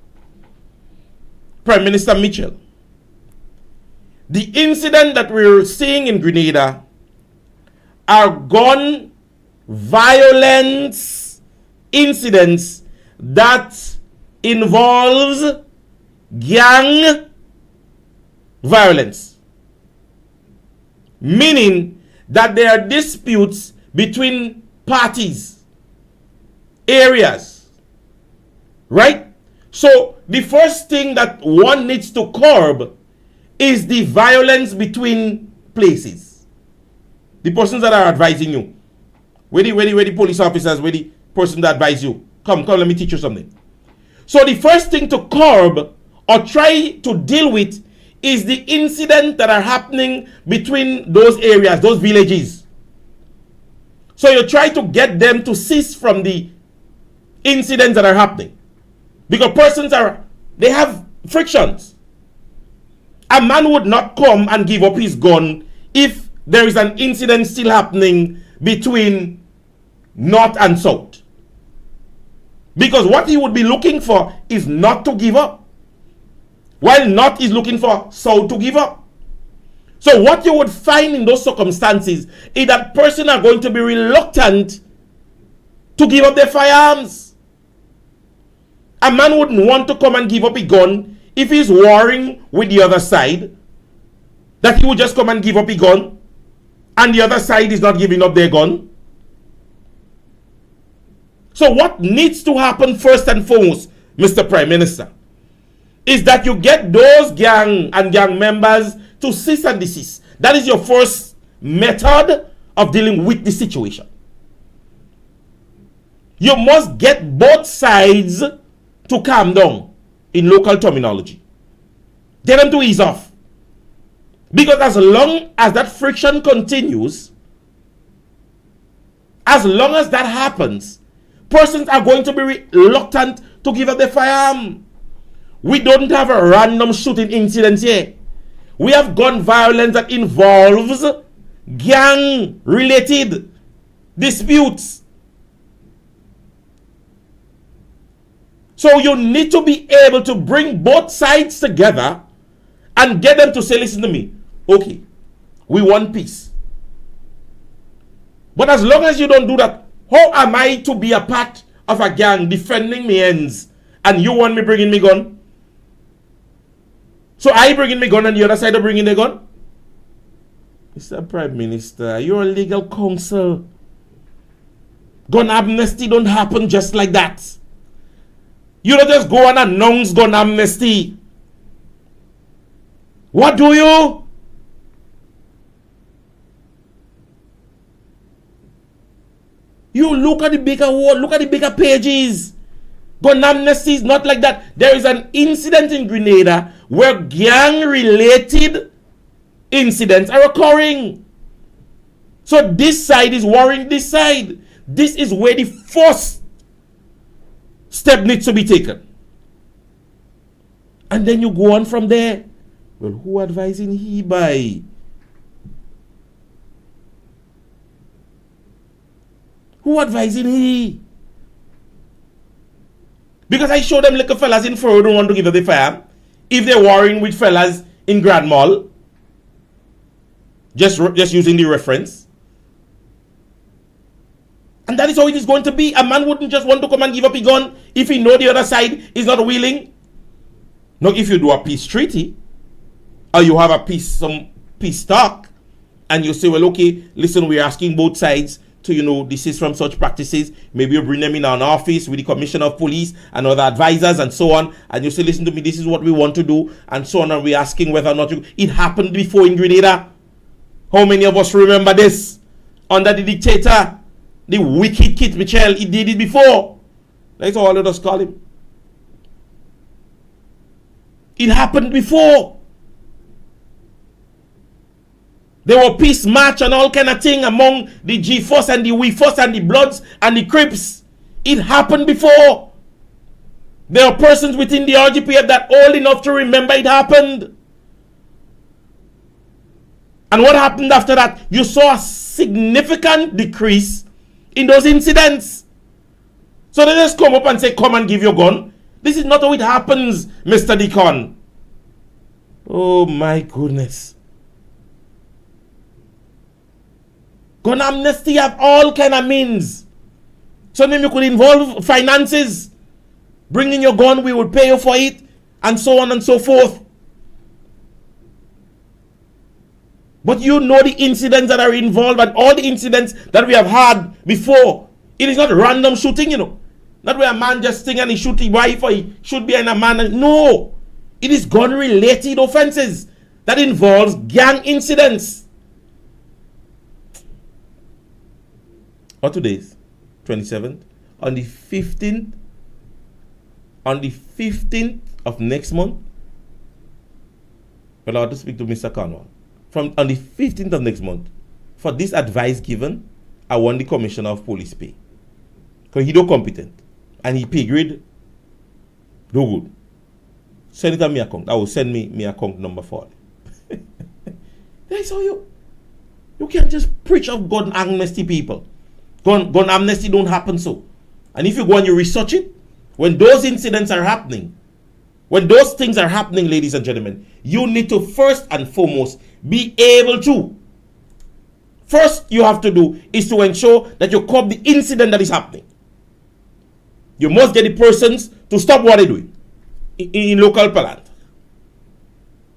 Speaker 3: Prime Minister Mitchell, the incident that we're seeing in Grenada are gun violence incidents that involves gang violence. Meaning that there are disputes between parties, areas, right? So the first thing that one needs to curb is the violence between places. The persons that are advising you, where the police officers, where the person that advise you, come, let me teach you something. So the first thing to curb or try to deal with is the incident that are happening between those areas, those villages. So you try to get them to cease from the incidents that are happening. Because persons they have frictions. A man would not come and give up his gun if there is an incident still happening between north and south. Because what he would be looking for is not to give up, while north is looking for south to give up. So what you would find in those circumstances is that person are going to be reluctant to give up their firearms. A man wouldn't want to come and give up a gun if he's warring with the other side, that he would just come and give up a gun and the other side is not giving up their gun. So what needs to happen first and foremost, Mr. Prime Minister, is that you get those gang and gang members to cease and desist. That is your first method of dealing with the situation. You must get both sides to calm down, in local terminology. Get them to ease off. Because as long as that friction continues, as long as that happens, persons are going to be reluctant to give up their firearm. We don't have a random shooting incident here. We have gun violence that involves gang-related disputes. So you need to be able to bring both sides together and get them to say, listen to me, okay, we want peace. But as long as you don't do that, how am I to be a part of a gang defending me ends and you want me bringing me gun? So I bringing me gun and the other side are bringing the gun? Mr. Prime Minister, you're a legal counsel. Gun amnesty don't happen just like that. You don't just go and announce gun amnesty. What do you? You look at the bigger world, look at the bigger pages. Gun amnesty is not like that. There is an incident in Grenada where gang-related incidents are occurring. So this side is worrying this side. This is where the first step needs to be taken. And then you go on from there. Well, who advising he by? Who advising he? Because I show them little fellas in Foro don't want to give up the fire. If they're warring with fellas in Grand Mall, just using the reference. And that is how it is going to be. A man wouldn't just want to come and give up a gun if he know the other side is not willing. Now, if you do a peace treaty, or you have some peace talk, and you say, well, okay, listen, we're asking both sides to, desist from such practices. Maybe you bring them in an office with the Commissioner of Police and other advisors and so on. And you say, listen to me, this is what we want to do, and so on. And we're asking whether or not it happened before in Grenada. How many of us remember this? Under the dictator, the wicked Kit Mitchell, he did it before. That's all let us call him. It happened before. There were peace march and all kind of thing among the G-Force and the We-Force and the Bloods and the Crips. It happened before. There are persons within the RGPF that old enough to remember it happened. And what happened after that? You saw a significant decrease in those incidents. So they just come up and say, come and give your gun. This is not how it happens, Mr. Deacon. Oh my goodness. Gun amnesty have all kind of means. Sometimes you could involve finances. Bringing your gun, we will pay you for it, and so on and so forth. But you know the incidents that are involved and all the incidents that we have had before. It is not random shooting, Not where a man just sting and he shoot his wife or he shoot behind a man. No. It is gun-related offenses that involves gang incidents. What today is? 27th. On the 15th of next month, well, I have to speak to Mr. Cornwall. On the 15th of next month, for this advice given, I want the Commissioner of Police pay. Because he don't competent. And he pay grade, no good. Send it on my account. I will send me my account number for it. That's how you can't just preach of gun amnesty, people. Gun amnesty don't happen so. And if you go and you research it, when those incidents are happening, when those things are happening, ladies and gentlemen, you need to first and foremost be able to. First, you have to do is to ensure that you curb the incident that is happening. You must get the persons to stop what they're doing in local parlance.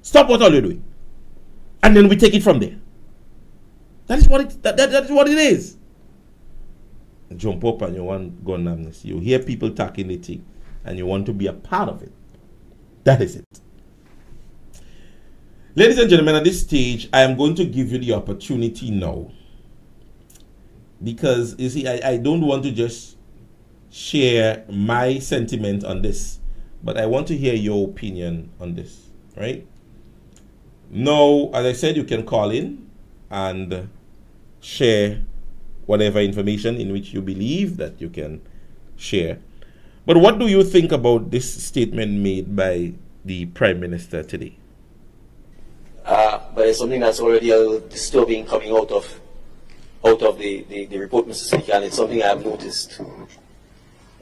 Speaker 3: Stop what all you're doing. And then we take it from there. That is what it is. Jump up and you want gun amnesty. You hear people talking the thing and you want to be a part of it. That is it. Ladies and gentlemen, at this stage, I am going to give you the opportunity now. Because, you see, I don't want to just share my sentiment on this, but I want to hear your opinion on this, right? Now, as I said, you can call in and share whatever information in which you believe that you can share. But what do you think about this statement made by the Prime Minister today?
Speaker 8: But it's something that's already a little disturbing coming out of the report, Mr. Speaker, and it's something I have noticed.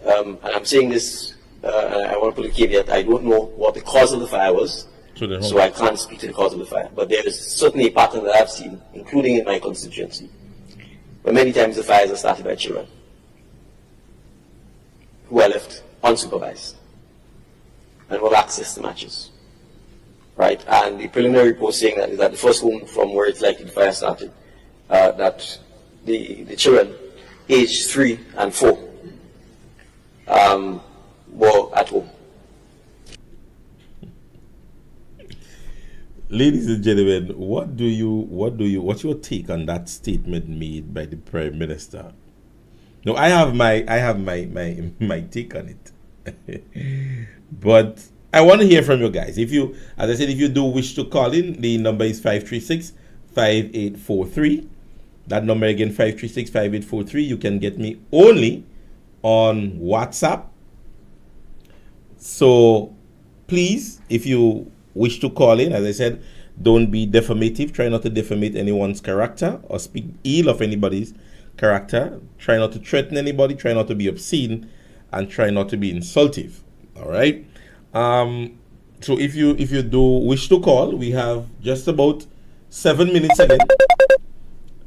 Speaker 8: And I'm saying this, and I want to put a caveat, I don't know what the cause of the fire was, so I can't speak to the cause of the fire. But there is certainly a pattern that I've seen, including in my constituency, where many times the fires are started by children who are left unsupervised and who have access to matches. Right, and the preliminary report saying that is that the first home from where it's likely the fire started, that the children aged 3 and 4 were at home.
Speaker 3: Ladies and gentlemen, what's your take on that statement made by the Prime Minister? No, I have my take on it. But I want to hear from you guys. If you, as I said, if you do wish to call in, the number is 536-5843. That number again, 536-5843. You can get me only on WhatsApp. So please, if you wish to call in, as I said, don't be defamative. Try not to defamate anyone's character or speak ill of anybody's character. Try not to threaten anybody. Try not to be obscene, and try not to be insultive. All right. So if you do wish to call, we have just about 7 minutes again,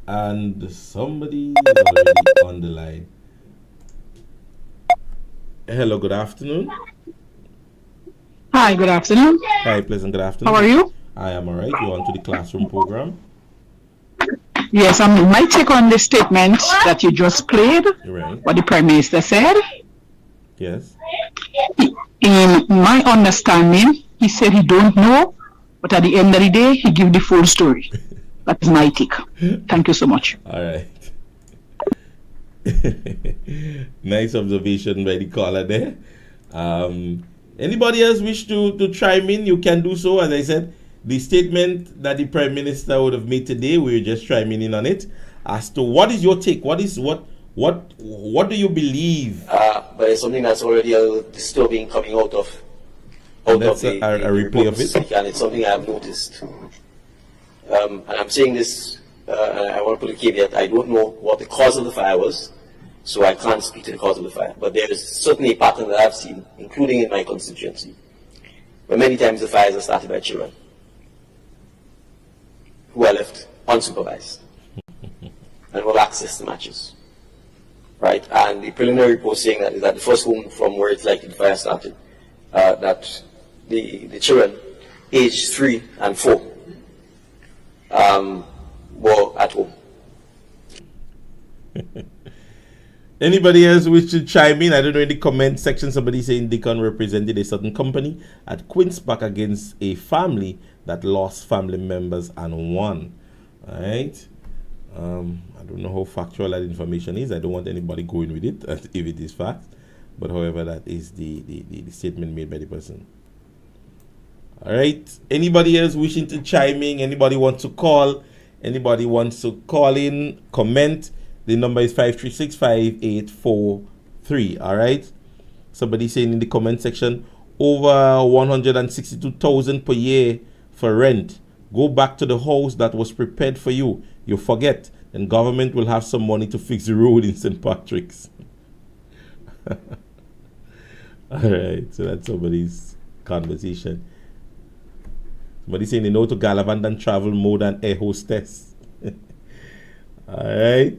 Speaker 3: and somebody is already on the line. Hello, good afternoon.
Speaker 9: Hi, good afternoon.
Speaker 3: Hi, pleasant good afternoon.
Speaker 9: How are you?
Speaker 3: I am all right. You're on to the classroom program.
Speaker 9: Yes, my take on this statement that you just played,
Speaker 3: Right.
Speaker 9: what the Prime Minister said.
Speaker 3: Yes.
Speaker 9: In my understanding, he said he don't know, but at the end of the day, he give the full story. That's my take. Thank you so much.
Speaker 3: All right. Nice observation by the caller there. Anybody else wish to chime in? You can do so. As I said, the statement that the Prime Minister would have made today, we're just chiming in on it. As to what is your take? What do you believe?
Speaker 8: But it's something that's already a little disturbing coming out of
Speaker 3: a
Speaker 8: the
Speaker 3: replay of it.
Speaker 8: And it's something I have noticed. And I'm saying this, and I want to put a caveat, I don't know what the cause of the fire was, so I can't speak to the cause of the fire. But there is certainly a pattern that I've seen, including in my constituency, where many times the fires are started by children who are left unsupervised and who have access to matches. Right, and the preliminary report saying that is that the first home from where it's likely the fire started, that the children aged 3 and 4 were at home.
Speaker 3: Anybody else wish to chime in? I don't know, in the comment section, somebody saying Deacon represented a certain company at Queen's Park against a family that lost family members and won. All right. I don't know how factual that information is. I don't want anybody going with it if it is fact. But however, that is the statement made by the person. All right. Anybody else wishing to chime in? Anybody wants to call? Anybody wants to call in, comment? The number is 536-5843. All right. Somebody saying in the comment section, over 162,000 per year for rent. Go back to the house that was prepared for you. You forget, and government will have some money to fix the road in St. Patrick's. All right, so that's somebody's conversation. Somebody saying they know to gallivant and travel more than air hostess. All right.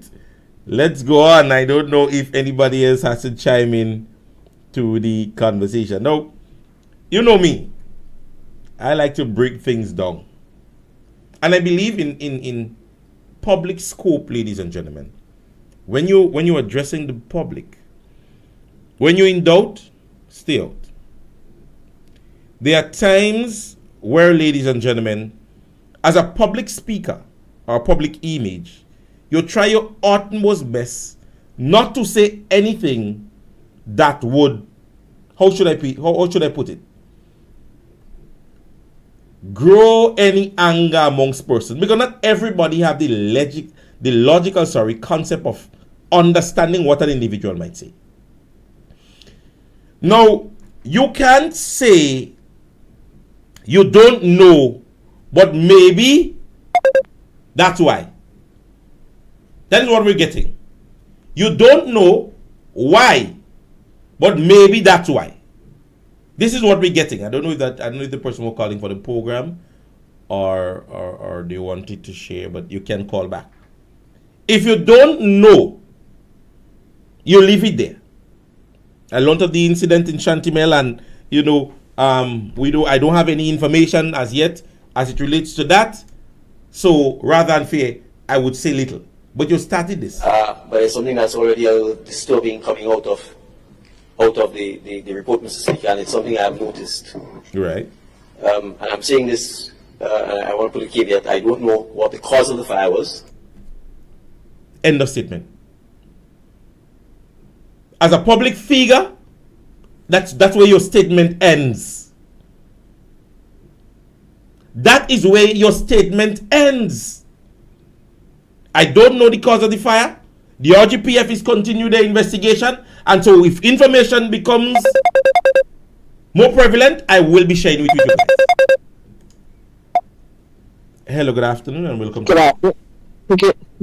Speaker 3: Let's go on. I don't know if anybody else has to chime in to the conversation. No, you know me. I like to break things down. And I believe in public scope, ladies and gentlemen. When you're addressing the public, when you're in doubt, stay out. There are times where, ladies and gentlemen, as a public speaker or a public image, you try your utmost best not to say anything that would, how should I put it? Grow any anger amongst persons, because not everybody have the logical concept of understanding what an individual might say. Now, you can't say you don't know, but maybe that's why. That is what we're getting. You don't know why, but maybe that's why. This is what we're getting. I don't know if the person was calling for the program or they wanted to share, but you can call back. If you don't know, you leave it there. I learned of the incident in Shantimel, and I don't have any information as yet as it relates to that. So rather than fear, I would say little. But you started this.
Speaker 8: But it's something that's already disturbing coming out of the report, Mr. Speaker, and it's something I have noticed.
Speaker 3: Right.
Speaker 8: And I'm saying this, and I want to put a caveat, I don't know what the cause of the fire was.
Speaker 3: End of statement. As a public figure, that's where your statement ends. That is where your statement ends. I don't know the cause of the fire. The RGPF is continuing their investigation, and so if information becomes more prevalent, I will be sharing with you guys. Hello, good afternoon, and welcome to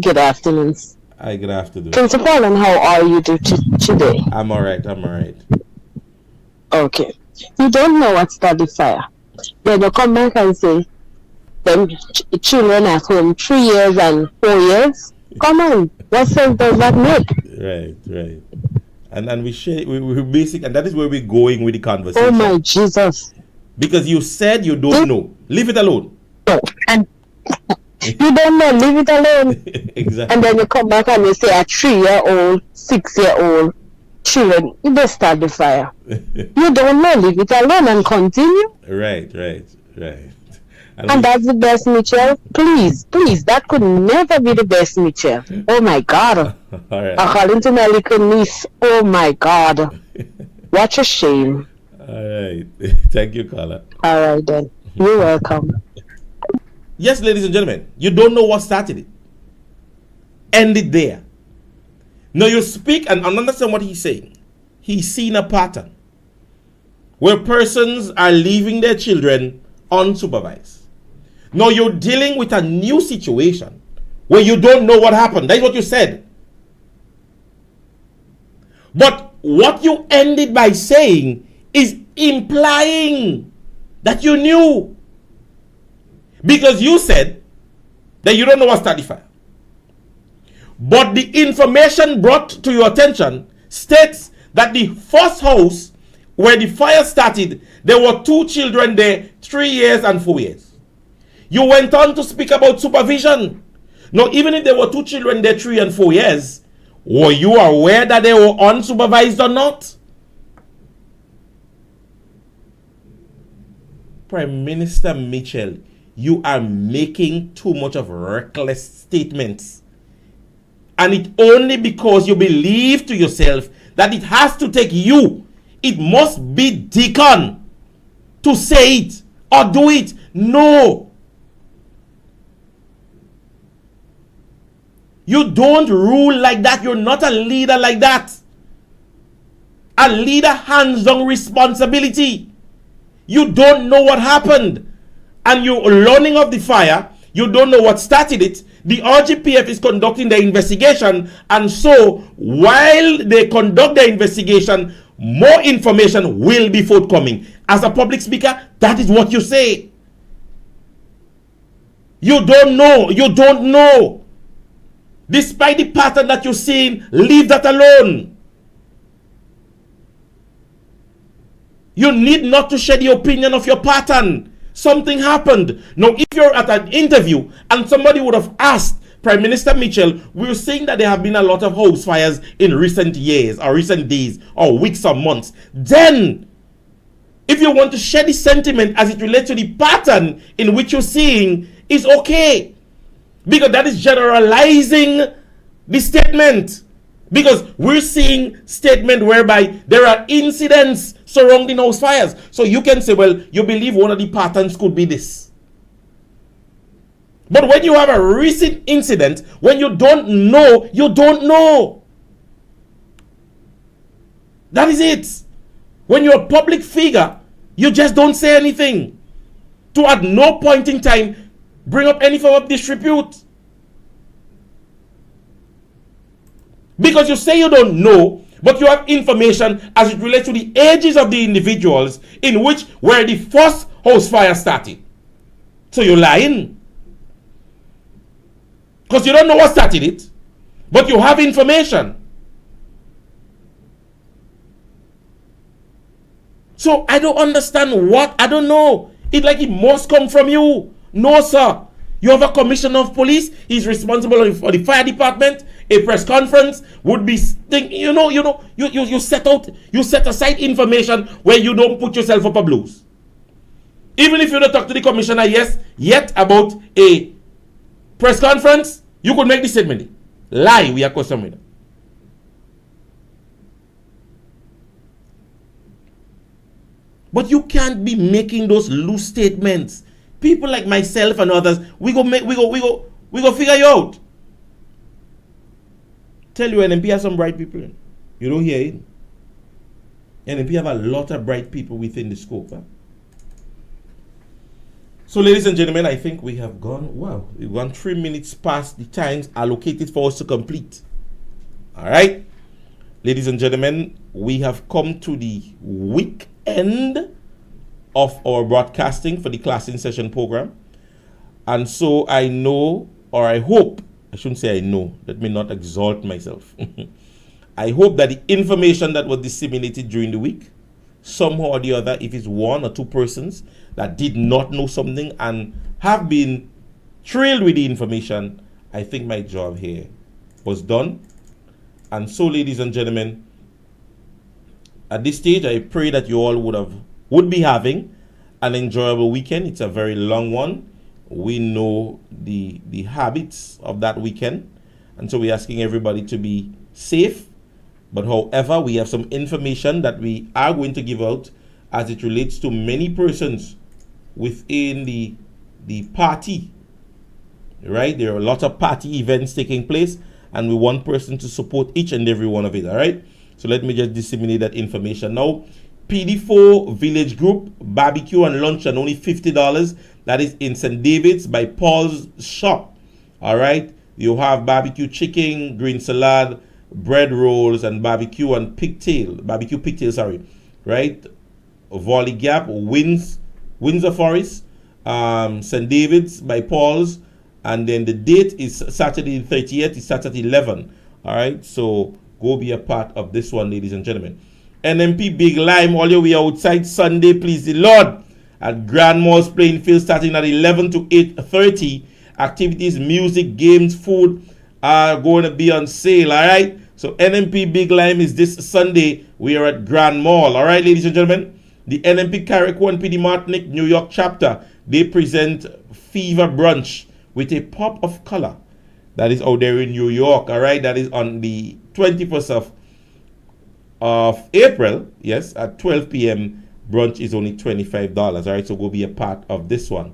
Speaker 10: Good afternoon.
Speaker 3: Hi, good afternoon.
Speaker 10: Principal, and how are you today?
Speaker 3: I'm alright.
Speaker 10: Okay. You don't know what's the fire. Then you come back and say, them children at home 3 years and 4 years? Come on, what sense does that make?
Speaker 3: Right. And we share, we basic, and that is where we're going with the conversation.
Speaker 10: Oh my Jesus.
Speaker 3: Because you said you don't know. Leave it alone.
Speaker 10: No, and you don't know, leave it alone.
Speaker 3: Exactly.
Speaker 10: And then you come back and you say a 3-year-old, 6-year-old children, you just start the fire. You don't know, leave it alone and continue.
Speaker 3: Right.
Speaker 10: And that's the best, Mitchell. Please, that could never be the best, Mitchell. Oh my God.
Speaker 3: All right.
Speaker 10: According to my little niece, oh my God. What a shame.
Speaker 3: All right. Thank you, Carla.
Speaker 10: All right then. You're welcome.
Speaker 3: Yes, ladies and gentlemen, you don't know what started it. End it there. Now you speak and understand what he's saying. He's seen a pattern where persons are leaving their children unsupervised. Now you're dealing with a new situation where you don't know what happened. That's what you said. But what you ended by saying is implying that you knew. Because you said that you don't know what started the fire. But the information brought to your attention states that the first house where the fire started, there were 2 children there, 3 years and 4 years. You went on to speak about supervision. Now, even if there were 2 children there, 3 and 4 years, were you aware that they were unsupervised or not? Prime Minister Mitchell, you are making too much of reckless statements. And it only because you believe to yourself that it has to take you. It must be Deacon to say it or do it. No. You don't rule like that. You're not a leader like that. A leader hands on responsibility. You don't know what happened. And you're learning of the fire. You don't know what started it. The RGPF is conducting the investigation. And so, while they conduct the investigation, more information will be forthcoming. As a public speaker, that is what you say. You don't know. You don't know. Despite the pattern that you're seeing, leave that alone. You need not to share the opinion of your pattern. Something happened. Now, if you're at an interview and somebody would have asked Prime Minister Mitchell, we're saying that there have been a lot of house fires in recent years or recent days or weeks or months. Then, if you want to share the sentiment as it relates to the pattern in which you're seeing, is okay. Because that is generalizing the statement. Because we're seeing statement whereby there are incidents surrounding house fires. So you can say, well, you believe one of the patterns could be this. But when you have a recent incident, when you don't know, you don't know. That is it. When you're a public figure, you just don't say anything. To at no point in time bring up any form of disrepute. Because you say you don't know, but you have information as it relates to the ages of the individuals in which where the first house fire started. So you're lying. Because you don't know what started it, but you have information. So I don't understand what, I don't know. It's like it must come from you. No, sir. You have a commissioner of police. He's responsible for the fire department. A press conference would be, you set aside information where you don't put yourself up a blues. Even if you don't talk to the commissioner yet about a press conference, you could make the statement. Lie, we are customary. But you can't be making those loose statements. People like myself and others, we go figure you out. Tell you NMP has some bright people in. You don't hear it. NMP have a lot of bright people within the scope. Huh? So ladies and gentlemen, I think we have gone, we've gone 3 minutes past the times allocated for us to complete. All right. Ladies and gentlemen, we have come to the weekend of our broadcasting for the Class in Session program. And so I know, or I hope, I shouldn't say I know, let me not exalt myself. I hope that the information that was disseminated during the week, somehow or the other, if it's one or two persons that did not know something and have been thrilled with the information, I think my job here was done. And so, ladies and gentlemen, at this stage, I pray that you all would be having an enjoyable weekend. It's a very long one. We know the habits of that weekend, and so we're asking everybody to be safe. But however, we have some information that we are going to give out as it relates to many persons within the party. Right? There are a lot of party events taking place, and we want person to support each and every one of it. All right? So let me just disseminate that information now. PD4 Village Group barbecue and lunch and only $50. That is in St. David's by Paul's Shop. All right. You have barbecue chicken, green salad, bread rolls, and barbecue pigtail. Right. Volley Gap, Windsor Forest, St. David's by Paul's, and then the date is Saturday the 30th. It starts at 11. All right. So go be a part of this one, ladies and gentlemen. NMP Big Lime, all your way outside Sunday, please the Lord, at Grand Malls playing field starting at 11 to 8:30. Activities, music, games, food are going to be on sale, all right? So NMP Big Lime is this Sunday. We are at Grand Mall, all right, ladies and gentlemen? The NMP Carriacou and PD Martinique New York chapter, they present Fever Brunch with a pop of color. That is out there in New York, all right? That is on the 21st of April, yes, at 12 p.m. Brunch is only $25, all right? So go be a part of this one.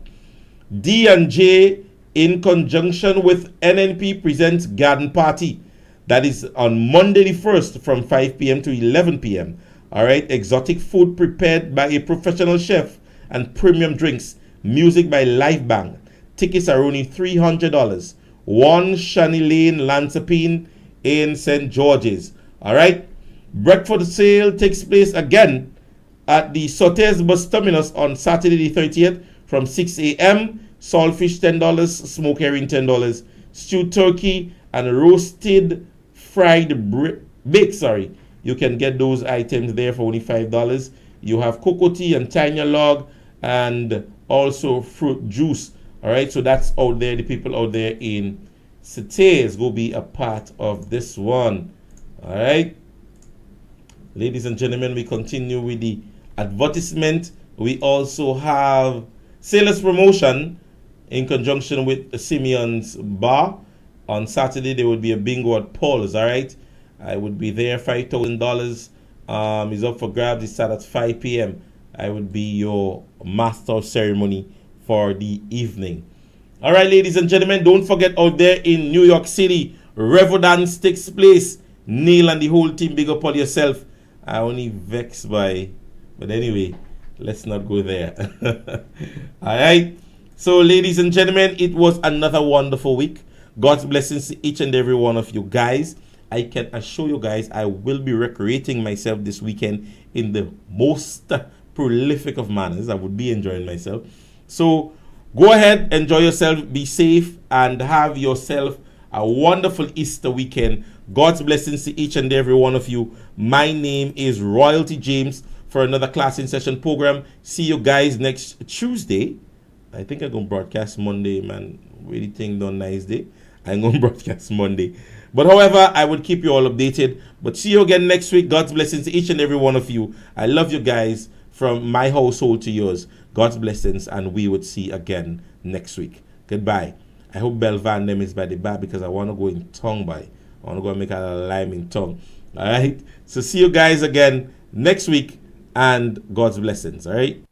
Speaker 3: D&J, in conjunction with NNP, presents Garden Party. That is on Monday the 1st from 5 p.m. to 11 p.m. All right, exotic food prepared by a professional chef and premium drinks. Music by Live Band. Tickets are only $300. 1 Shani Lane, Lansapine in St. George's. All right. Breakfast sale takes place again at the Sotes Bus Terminus on Saturday the 30th from 6 a.m. saltfish $10, smoked herring $10, stewed turkey and roasted fried bake. You can get those items there for only $5. You have cocoa tea and tiny log and also fruit juice. All right, so that's out there. The people out there in Cités will be a part of this one. All right, ladies and gentlemen, we continue with the advertisement. We also have Sailors Promotion in conjunction with Simeon's Bar. On Saturday, there would be a bingo at Paul's. All right, I would be there. $5,000 is up for grabs. It starts at 5 p.m. I would be your master of ceremony for the evening. All right, ladies and gentlemen, don't forget out there in New York City, Revo Dance takes place. Neil and the whole team, big up on yourself. I only vexed by, but anyway, let's not go there. All right. So, ladies and gentlemen, it was another wonderful week. God's blessings to each and every one of you guys. I can assure you guys, I will be recreating myself this weekend in the most prolific of manners. I would be enjoying myself. So go ahead, enjoy yourself, be safe, and have yourself a wonderful Easter weekend. God's blessings to each and every one of you. My name is Royalty James for another Class in Session program. See you guys next Tuesday. I think I'm going to broadcast Monday, man. Really think done nice day. I'm going to broadcast Monday. But however, I would keep you all updated. But see you again next week. God's blessings to each and every one of you. I love you guys from my household to yours. God's blessings, and we would see again next week. Goodbye. I hope Belvan them is by the bar because I want to go in tongue by. I want to go and make a lime in tongue. All right. So see you guys again next week, and God's blessings. All right.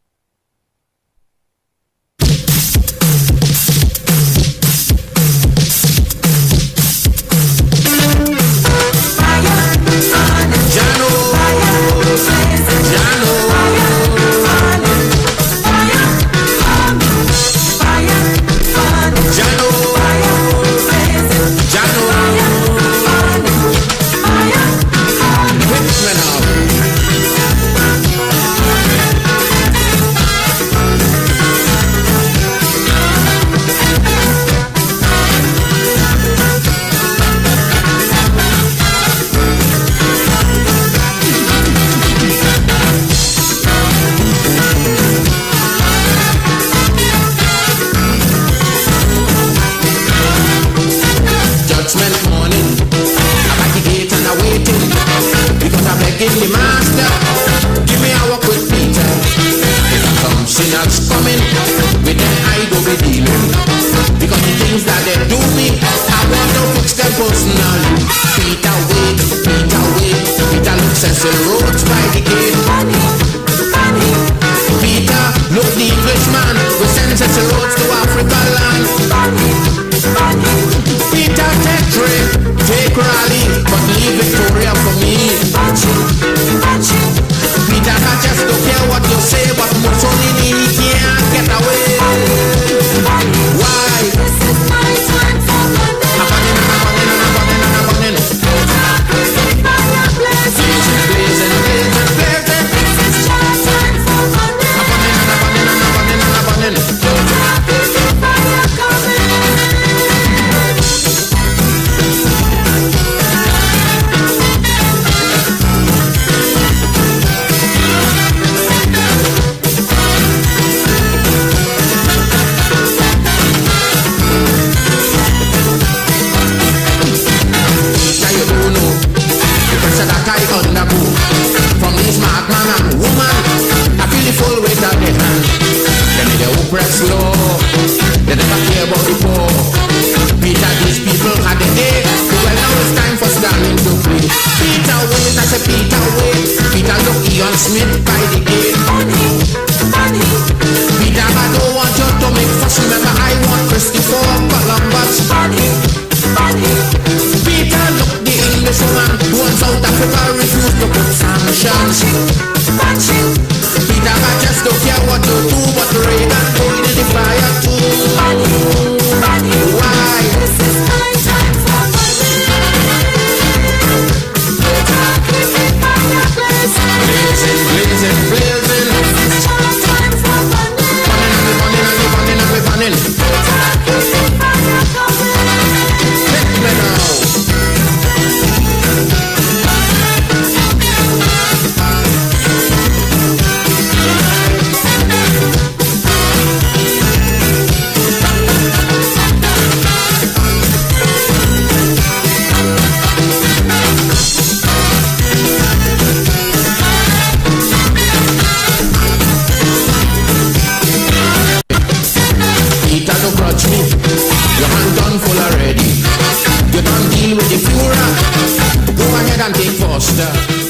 Speaker 1: Peter.